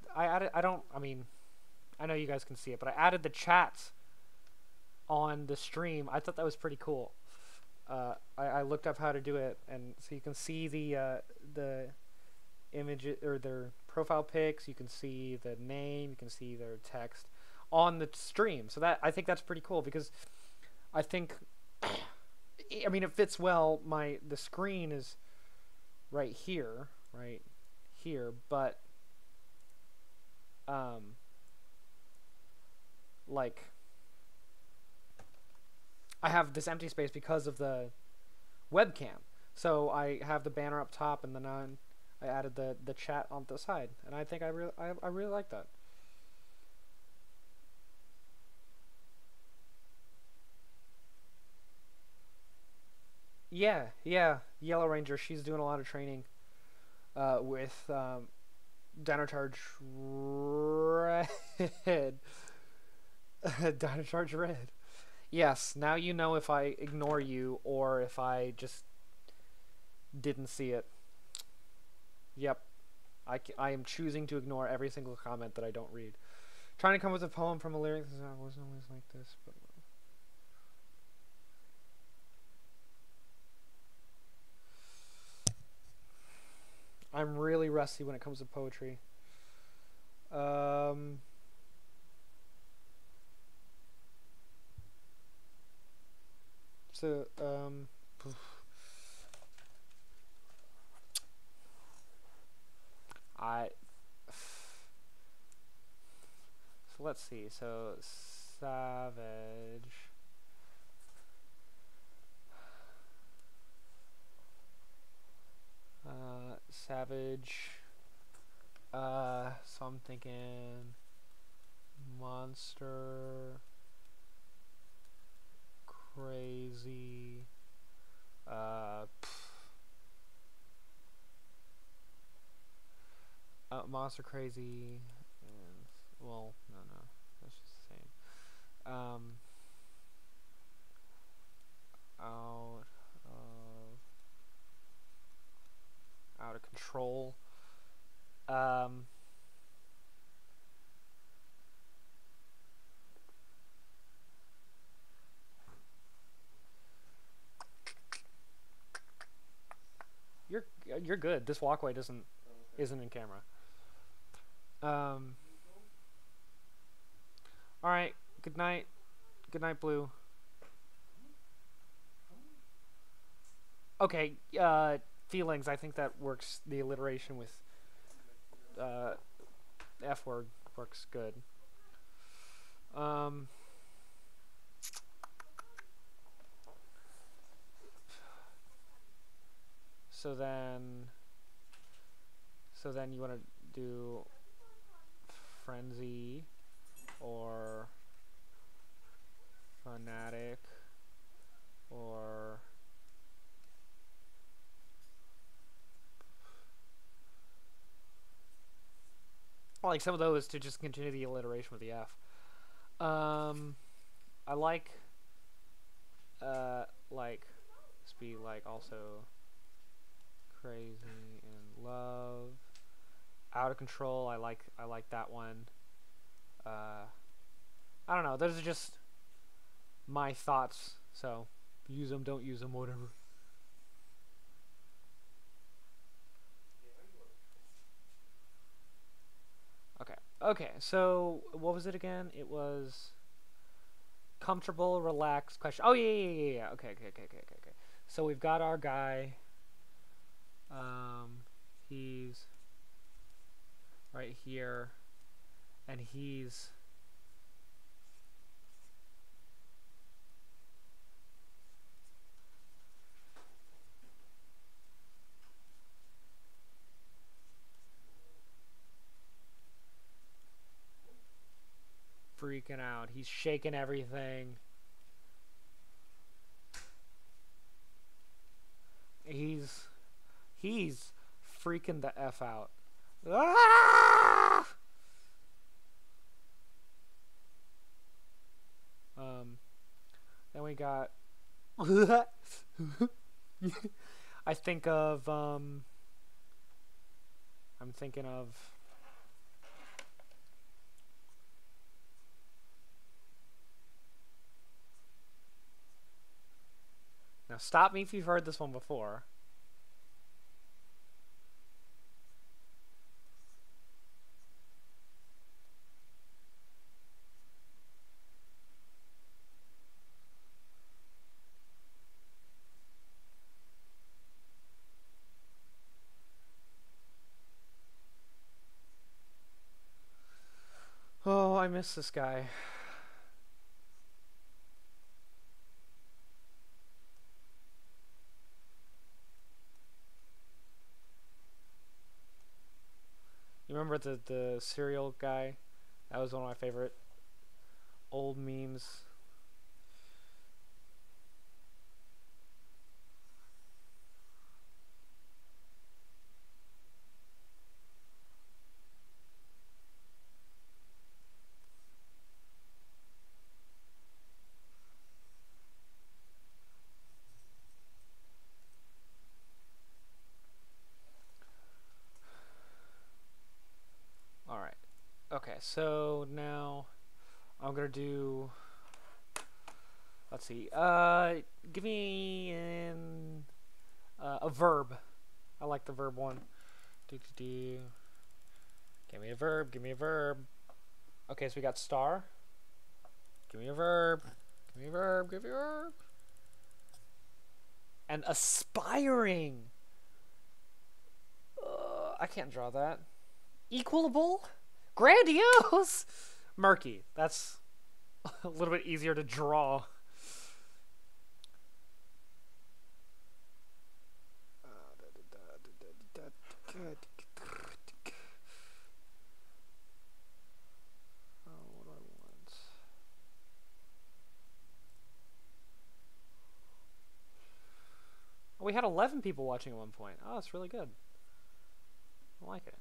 I know you guys can see it, but I added the chat on the stream. I thought that was pretty cool. I looked up how to do it, and so you can see the image or their profile pics. You can see the name. You can see their text on the stream. So that I think that's pretty cool because I think, I mean, it fits well. The screen is right here, but like I have this empty space because of the webcam. So I have the banner up top, and then I added the chat on the side, and I think I really like that. Yeah, Yellow Ranger. She's doing a lot of training with Dino Charge Red. Dino Charge Red. Yes, now you know if I ignore you or if I just didn't see it. Yep. I am choosing to ignore every single comment that I don't read. Trying to come up with a poem from a lyric. I wasn't always like this, but I'm really rusty when it comes to poetry. So, I. So let's see. So savage. Savage. So I'm thinking monster, crazy, monster, crazy, and, well, no, that's just the same. Out of control. You're good. This walkway isn't in camera. Um. All right. Good night. Good night, Blue. Okay. Feelings. I think that works. The alliteration with uh, F word works good. Um. So then. So then you want to do frenzy or fanatic or like some of those to just continue the alliteration with the F. I like be like also crazy in love, out of control. I like that one. I don't know. Those are just my thoughts. So use them, don't use them, whatever. Okay. Okay. So what was it again? It was comfortable, relaxed question. Oh yeah. Okay. So we've got our guy. He's right here, and he's freaking out. He's shaking everything. He's freaking the F out. Ah! Then we got I think of I'm thinking of now stop me if you've heard this one before. Oh, I miss this guy. You remember the cereal guy? That was one of my favorite old memes. All right. Okay, so now I'm gonna do. Let's see. Give me a verb. I like the verb one. Do. Give me a verb. Give me a verb. Okay, so we got star. Give me a verb. Give me a verb. Give me a verb. And aspiring. I can't draw that. Equalable. Grandiose. Murky. That's a little bit easier to draw. What do I want? Oh, we had 11 people watching at one point. Oh, that's really good. I like it.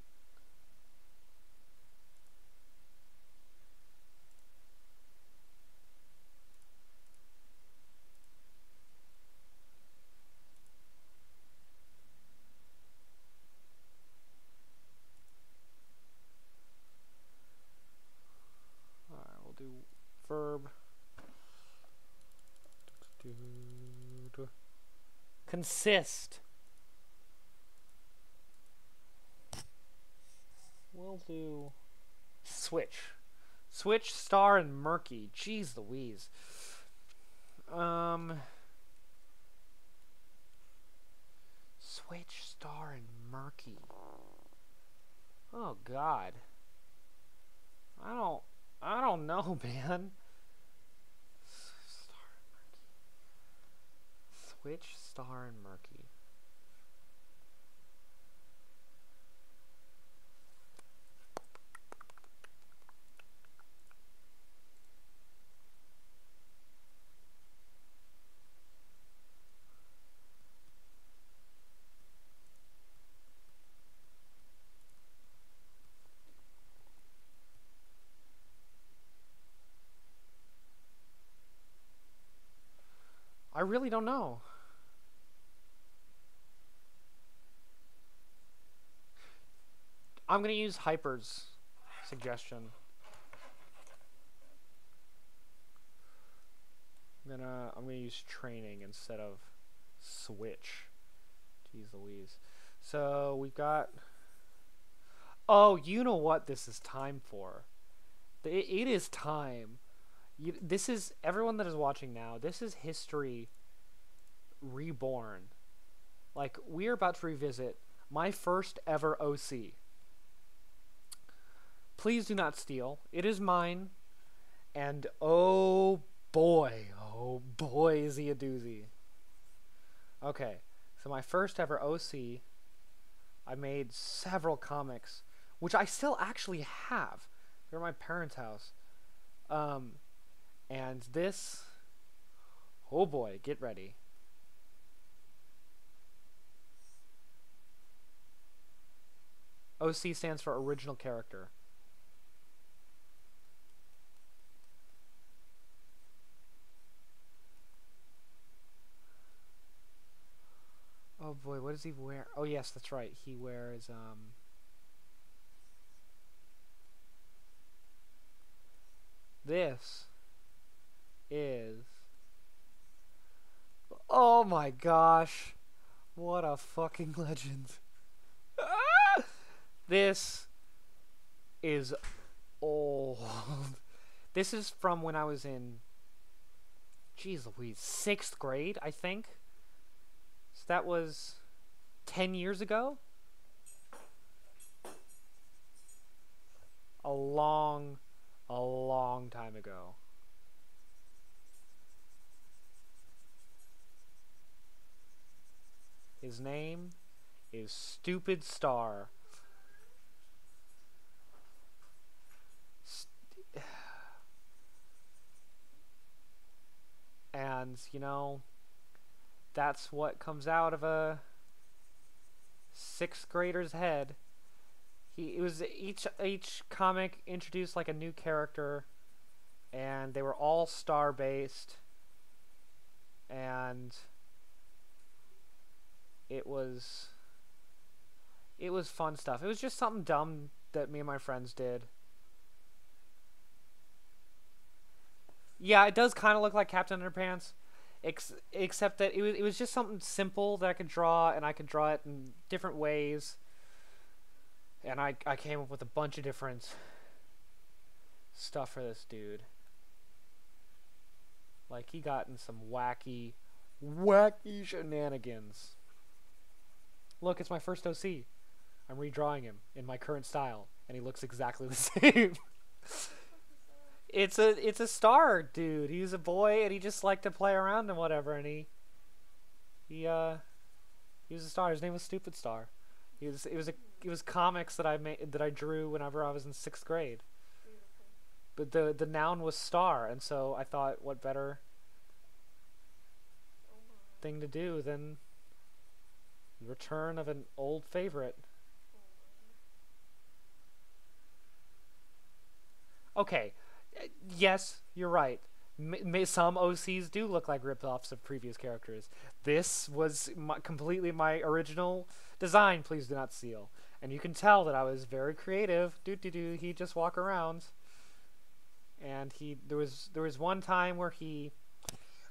Do verb. Consist. We'll do Switch. Switch, star, and murky. Jeez Louise. Switch, star, and murky. Oh God. I don't know, man. Star and murky. Switch, star, and murky. I really don't know. I'm gonna use Hyper's suggestion. I'm gonna use training instead of switch. Jeez Louise. So we've got. Oh, you know what this is time for? It is time. This is everyone that is watching now. This is history reborn. Like, we are about to revisit my first ever OC. Please do not steal. It is mine. And oh boy, is he a doozy. Okay, so my first ever OC, I made several comics, which I still actually have. They're at my parents' house. And this, oh boy, get ready. OC stands for original character. Oh boy, what does he wear? Oh yes, that's right. He wears this is, oh my gosh, what a fucking legend. This is old. This is from when I was in, jeez Louise, 6th grade, I think. So that was 10 years ago. A long time ago. His name is Stupid Star. And, you know, that's what comes out of a 6th grader's head. It was each comic introduced like a new character, and they were all star based, and it was fun stuff. It was just something dumb that me and my friends did. Yeah, it does kind of look like Captain Underpants, except that it was just something simple that I could draw, and I could draw it in different ways. And I came up with a bunch of different stuff for this dude. Like, he got in some wacky shenanigans. Look, it's my first OC. I'm redrawing him in my current style, and he looks exactly the same. It's a star dude. He's a boy, and he just liked to play around and whatever. And he was a star. His name was Stupid Star. It was comics that I drew whenever I was in 6th grade. But the noun was star, and so I thought, what better thing to do than return of an old favorite. Okay, yes, you're right. Some OCs do look like rip-offs of previous characters. This was completely my original design. Please do not steal. And you can tell that I was very creative. He'd just walk around, and there was one time where he,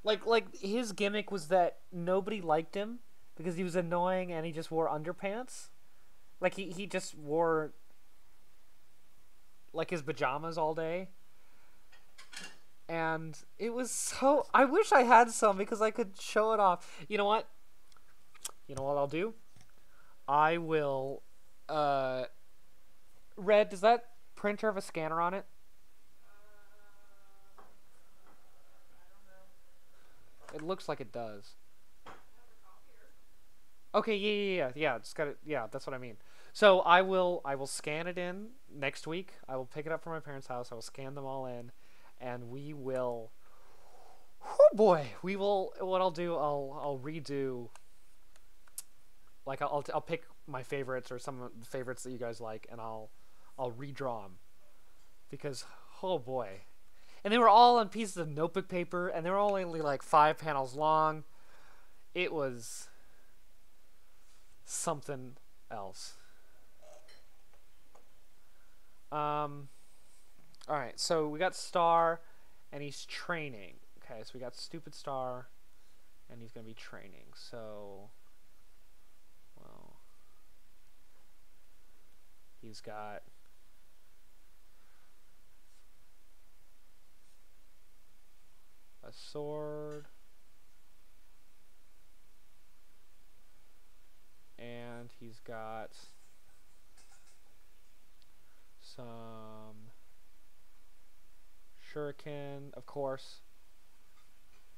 like his gimmick was that nobody liked him because he was annoying and he just wore underpants. Like he just wore like his pajamas all day. And it was so... I wish I had some because I could show it off. You know what? You know what I'll do? I will... Red, does that printer have a scanner on it? It looks like it does. Okay, yeah. Just got it. Yeah, that's what I mean. So I will scan it in next week. I will pick it up from my parents' house. I will scan them all in, and we will. Oh boy, we will. What I'll do, I'll redo. Like I'll pick my favorites or some of the favorites that you guys like, and I'll redraw them because oh boy, and they were all on pieces of notebook paper, and they were all only like 5 panels long. It was something else. Alright, so we got Star, and he's training. Okay, so we got Stupid Star, and he's going to be training. So, well, he's got a sword, and he's got some shuriken, of course,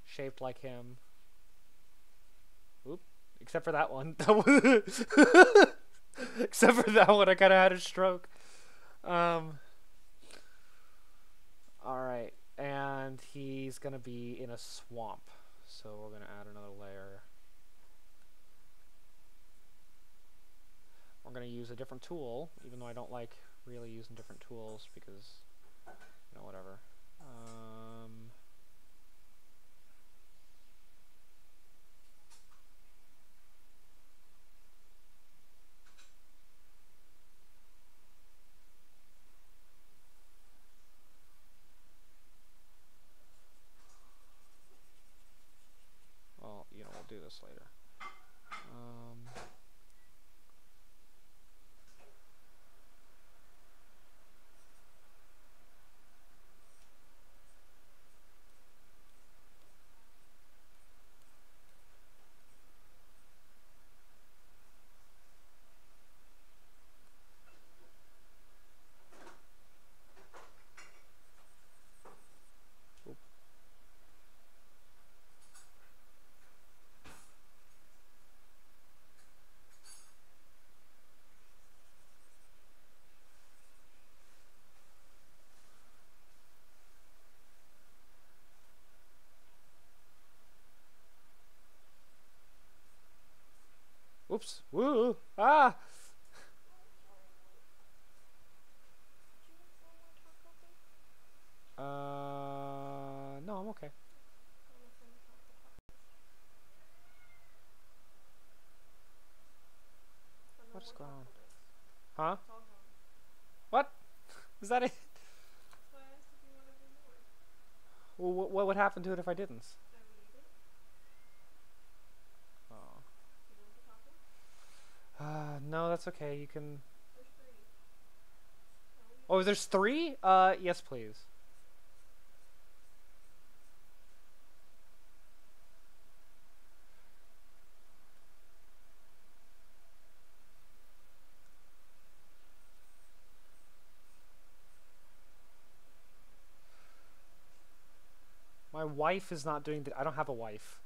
shaped like him. Oop, except for that one. Except for that one, I kind of had a stroke. Alright, and he's gonna be in a swamp, so we're gonna add another layer. We're going to use a different tool, even though I don't like really using different tools because, you know, whatever. Well, you know, we'll do this later. Oops. Woo! Ah! No, I'm okay. What's going on? Huh? What? Is that it? Well, what would happen to it if I didn't? Oh. No, that's okay. You can... Oh, there's 3? Yes, please. My wife is not doing I don't have a wife.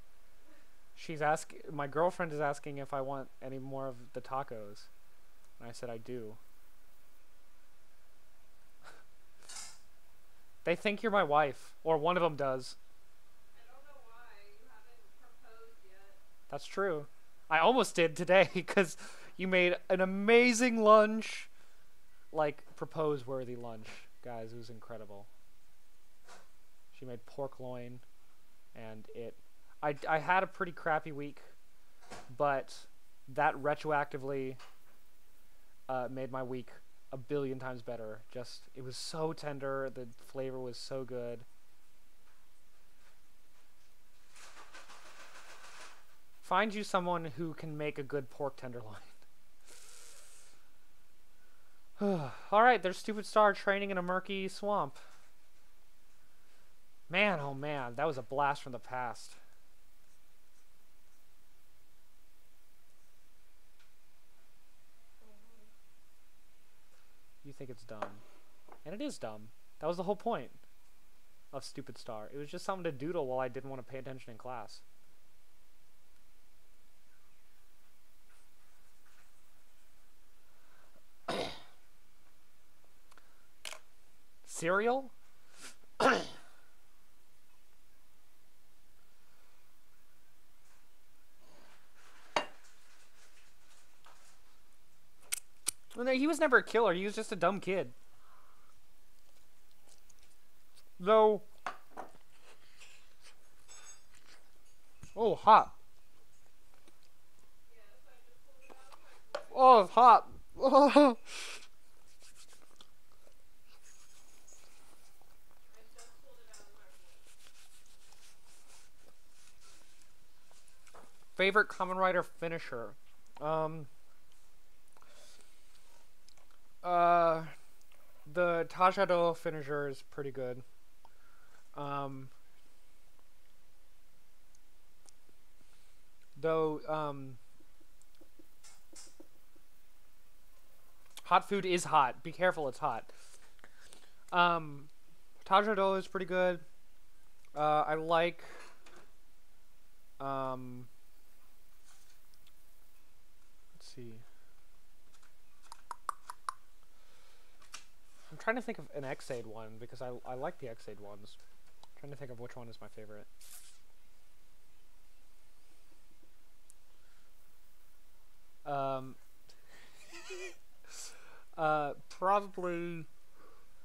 She's asking. My girlfriend is asking if I want any more of the tacos, and I said I do. They think you're my wife, or one of them does. I don't know why you haven't proposed yet. That's true. I almost did today because you made an amazing lunch, like propose-worthy lunch, guys. It was incredible. She made pork loin, and I had a pretty crappy week, but that retroactively made my week a billion times better. Just, it was so tender, the flavor was so good. Find you someone who can make a good pork tenderloin. Alright, there's Stupid Star training in a murky swamp. Man, oh man, that was a blast from the past. You think it's dumb. And it is dumb. That was the whole point of Stupid Star. It was just something to doodle while I didn't want to pay attention in class. Cereal? Well, no, he was never a killer. He was just a dumb kid. Though. Oh, hot. Oh, it's hot. Oh. Favorite Common Writer finisher? The Tajado finisher is pretty good. Though, hot food is hot. Be careful, it's hot. Tajado is pretty good. I like, let's see. I'm trying to think of an Xaid one because I like the Xaid ones. I'm trying to think of which one is my favorite. Probably.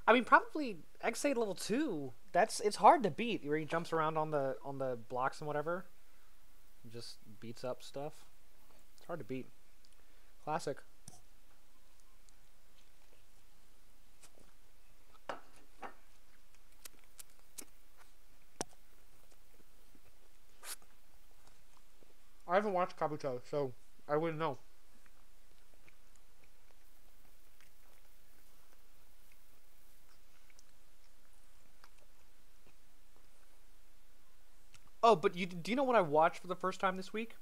I mean, probably Xaid level 2. It's hard to beat where he jumps around on the blocks and whatever, and just beats up stuff. It's hard to beat. Classic. I haven't watched Kabuto, so I wouldn't know. Oh, but do you know what I watched for the first time this week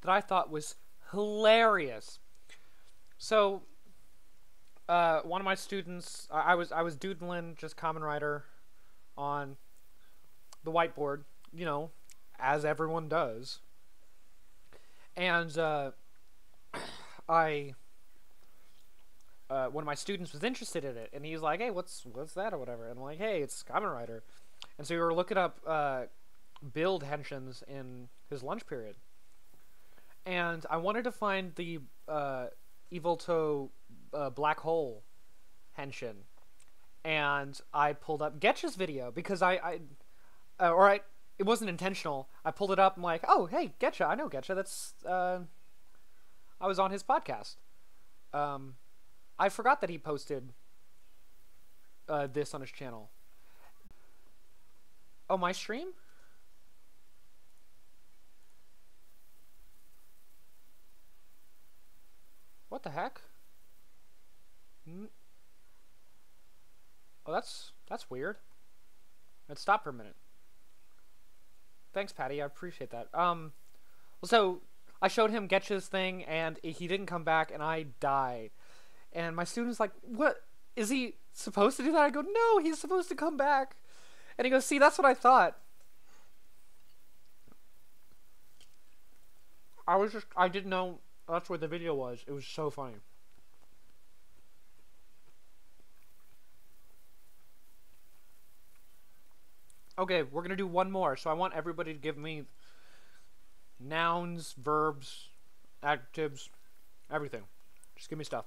that I thought was hilarious? So, one of my students, I was doodling just Common Writer on the whiteboard, you know, as everyone does. And one of my students was interested in it, and he's like, "Hey, what's that or whatever?" And I'm like, "Hey, it's Common Writer." And so we were looking up build henshins in his lunch period, and I wanted to find the Evolto black hole henshin, and I pulled up Getch's video because it wasn't intentional. I pulled it up. I'm like, oh, hey, Getcha. I know Getcha. That's I was on his podcast. I forgot that he posted this on his channel. Oh, my stream? What the heck? Oh, that's weird. Let's stop for a minute. Thanks, Patty. I appreciate that. So I showed him Getch's thing, and he didn't come back, and I died. And my student's like, "What? Is he supposed to do that?" I go, "No, he's supposed to come back." And he goes, "See, that's what I thought." I didn't know that's where the video was. It was so funny. Okay, we're gonna do one more. So I want everybody to give me nouns, verbs, adjectives, everything. Just give me stuff.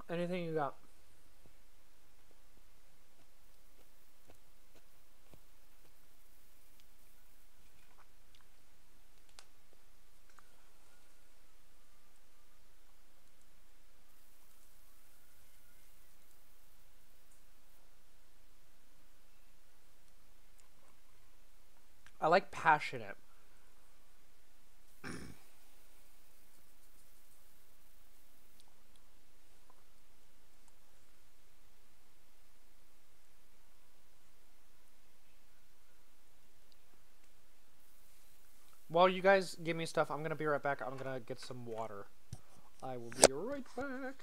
Anything you got? like passionate. While you guys give me stuff, I'm gonna be right back. I'm gonna get some water. I will be right back.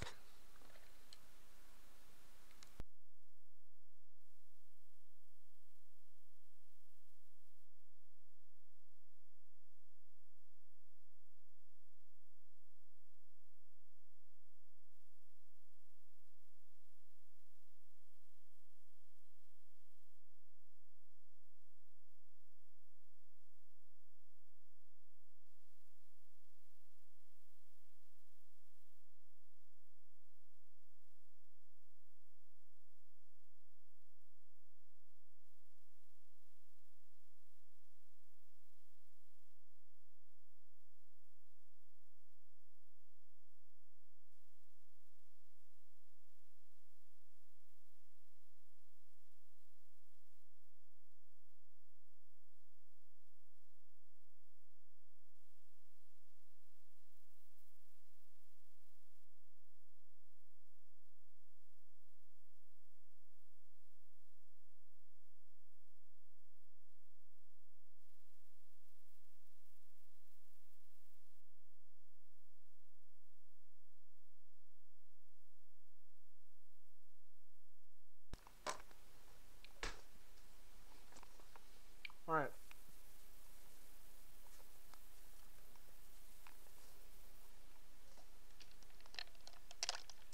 All right.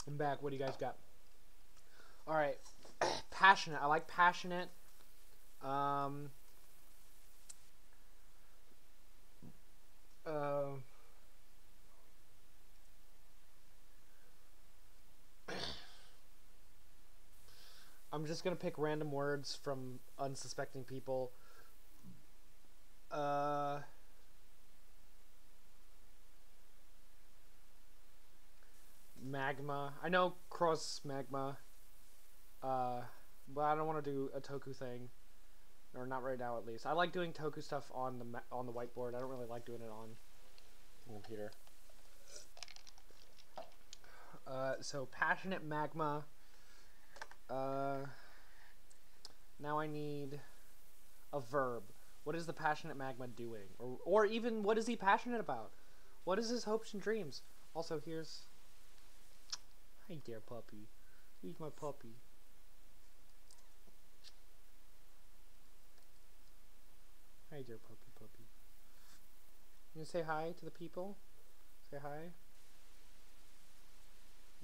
I'm back. What do you guys got? All right. Passionate. I like passionate. Um. Uh. I'm just gonna pick random words from unsuspecting people. Uh. Magma. I know cross magma. But I don't want to do a toku thing, or not right now at least. I like doing toku stuff on the whiteboard. I don't really like doing it on the computer. So passionate magma. Now I need a verb. What is the passionate magma doing, or even what is he passionate about? What is his hopes and dreams? Also, here's. Hi, dear puppy. Who's my puppy? Hi, dear puppy. You gonna say hi to the people? Say hi.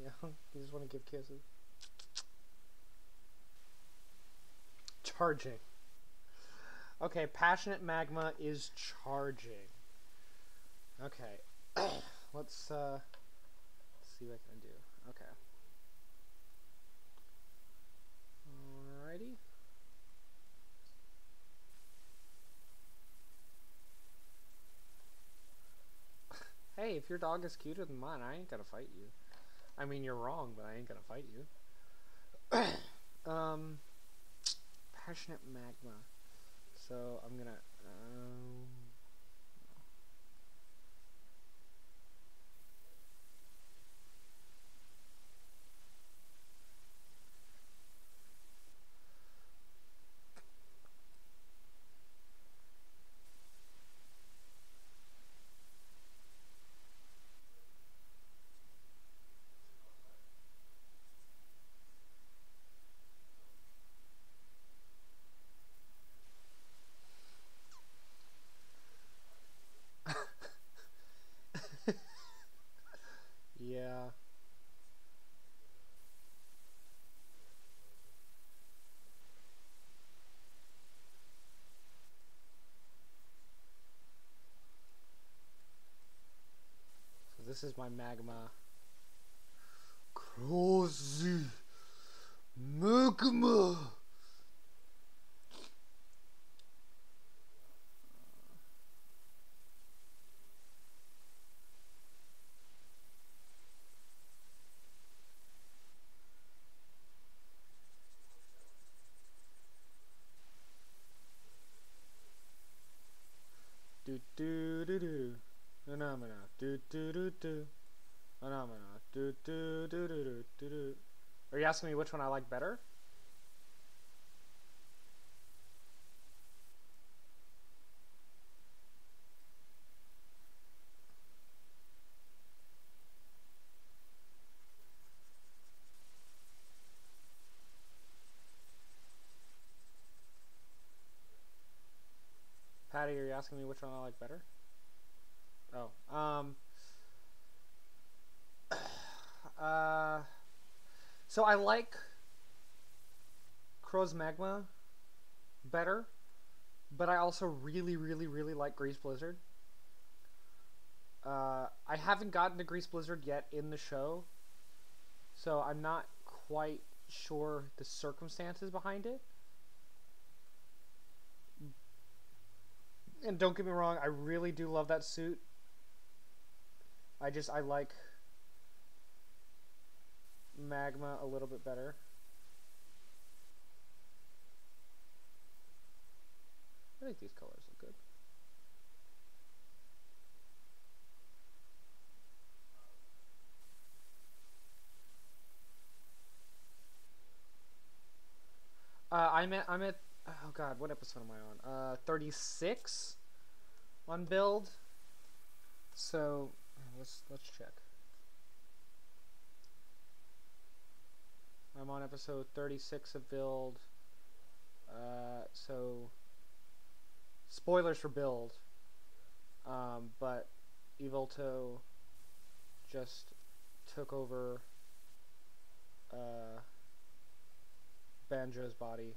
Yeah, you just want to give kisses. Charging. Okay, passionate magma is charging. Okay, let's see what I can do. Okay. Alrighty. Hey, if your dog is cuter than mine, I ain't gonna fight you. I mean, you're wrong, but I ain't gonna fight you. Passionate magma. So I'm gonna. Yeah. So this is my magma. Crazy magma. Do do do. Phenomena. Do do do do. Phenomena. Do do do do do do do. Are you asking me which one I like better? Patty, are you asking me which one I like better? Oh, uh, so I like Crow's Magma better, but I also really, really, really like Grease Blizzard. I haven't gotten to Grease Blizzard yet in the show, so I'm not quite sure the circumstances behind it. And don't get me wrong, I really do love that suit. I like Magma a little bit better. I think these colors look good. I'm at oh god, what episode am I on? 36 on build. So let's check. I'm on episode 36 of build. So spoilers for build. But Evilto just took over Banjo's body.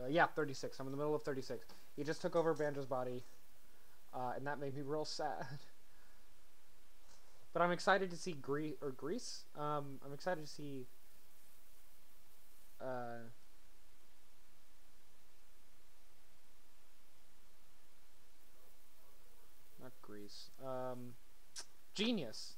Yeah, 36. I'm in the middle of 36. He just took over Banjo's body, and that made me real sad. But I'm excited to see Grease. I'm excited to see. Not Grease. Genius.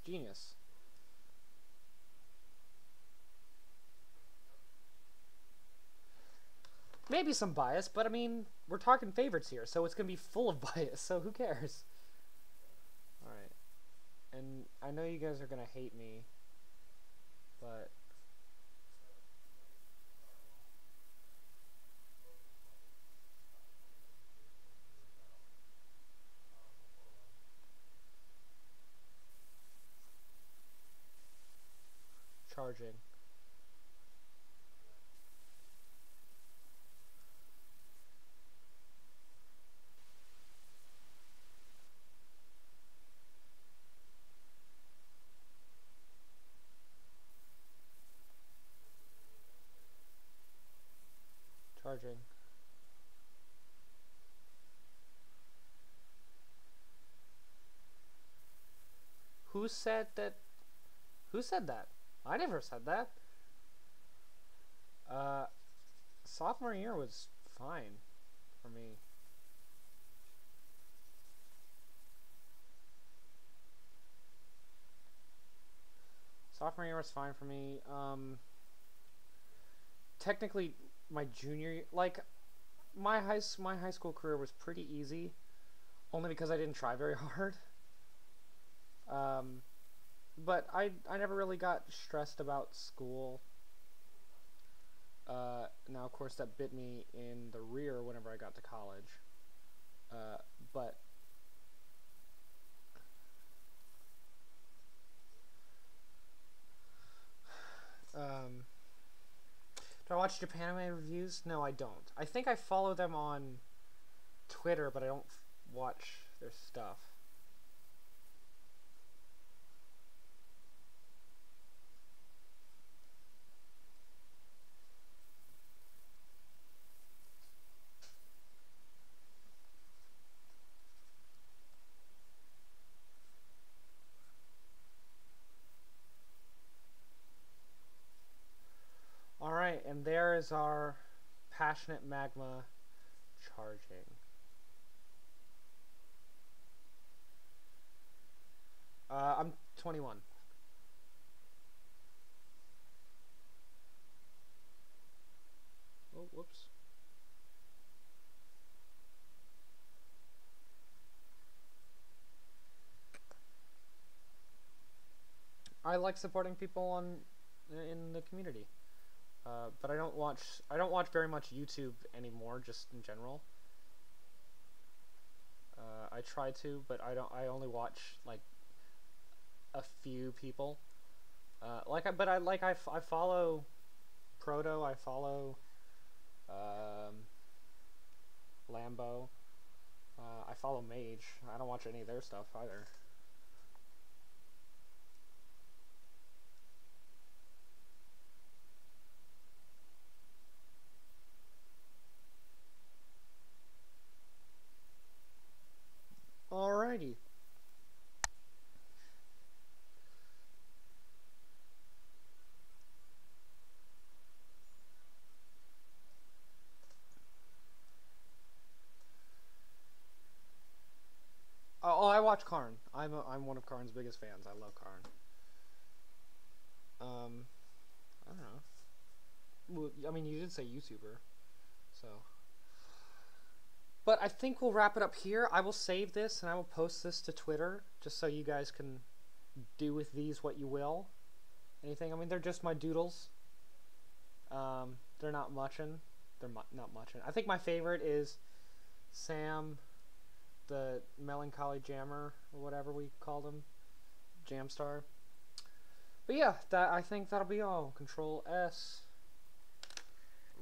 Maybe some bias, but I mean, we're talking favorites here, so it's gonna be full of bias. So who cares? All right, and I know you guys are gonna hate me, but charging. Charging. Who said that? Who said that? I never said that. Uh, Sophomore year was fine for me. Sophomore year was fine for me. Technically, my junior year, like my high school career was pretty easy, only because I didn't try very hard. Um, but I never really got stressed about school. Now, of course, that bit me in the rear whenever I got to college. But do I watch Japan anime reviews? No, I don't. I think I follow them on Twitter, but I don't watch their stuff. Alright, and there is our passionate magma charging. I'm 21. I like supporting people in the community. But I don't watch very much YouTube anymore, just in general. I try to, but I only watch like a few people. I follow Proto. I follow Lambo. I follow Mage. I don't watch any of their stuff either. Alrighty. Oh, I watch Karn. I'm one of Karn's biggest fans. I love Karn. I don't know. Well, I mean, you did say YouTuber, so. But I think we'll wrap it up here. I will save this and I will post this to Twitter just so you guys can do with these what you will. Anything. I mean, they're just my doodles. They're not muchin'. Not muchin'. I think my favorite is Sam, the melancholy jammer or whatever we called him, Jamstar. But yeah, I think that'll be all. Control S.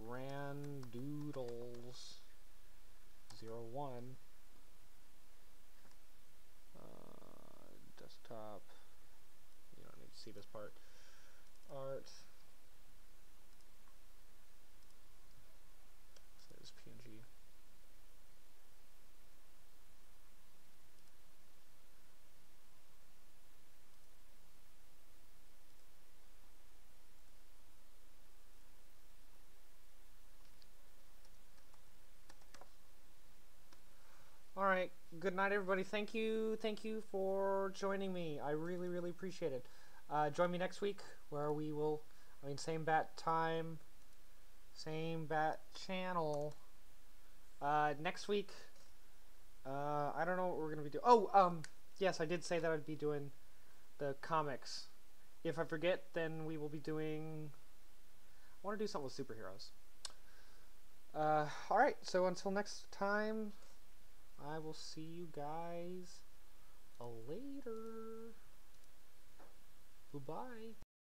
Randoodles 01. Desktop. You don't need to see this part. Art. Says PNG. All right. Good night, everybody. Thank you for joining me. I really, really appreciate it. Join me next week where we will, same bat time, same bat channel. Next week, I don't know what we're gonna be doing. Oh, yes, I did say that I'd be doing the comics. If I forget, then we will be doing. I want to do something with superheroes. All right. So until next time. I will see you guys later. Goodbye.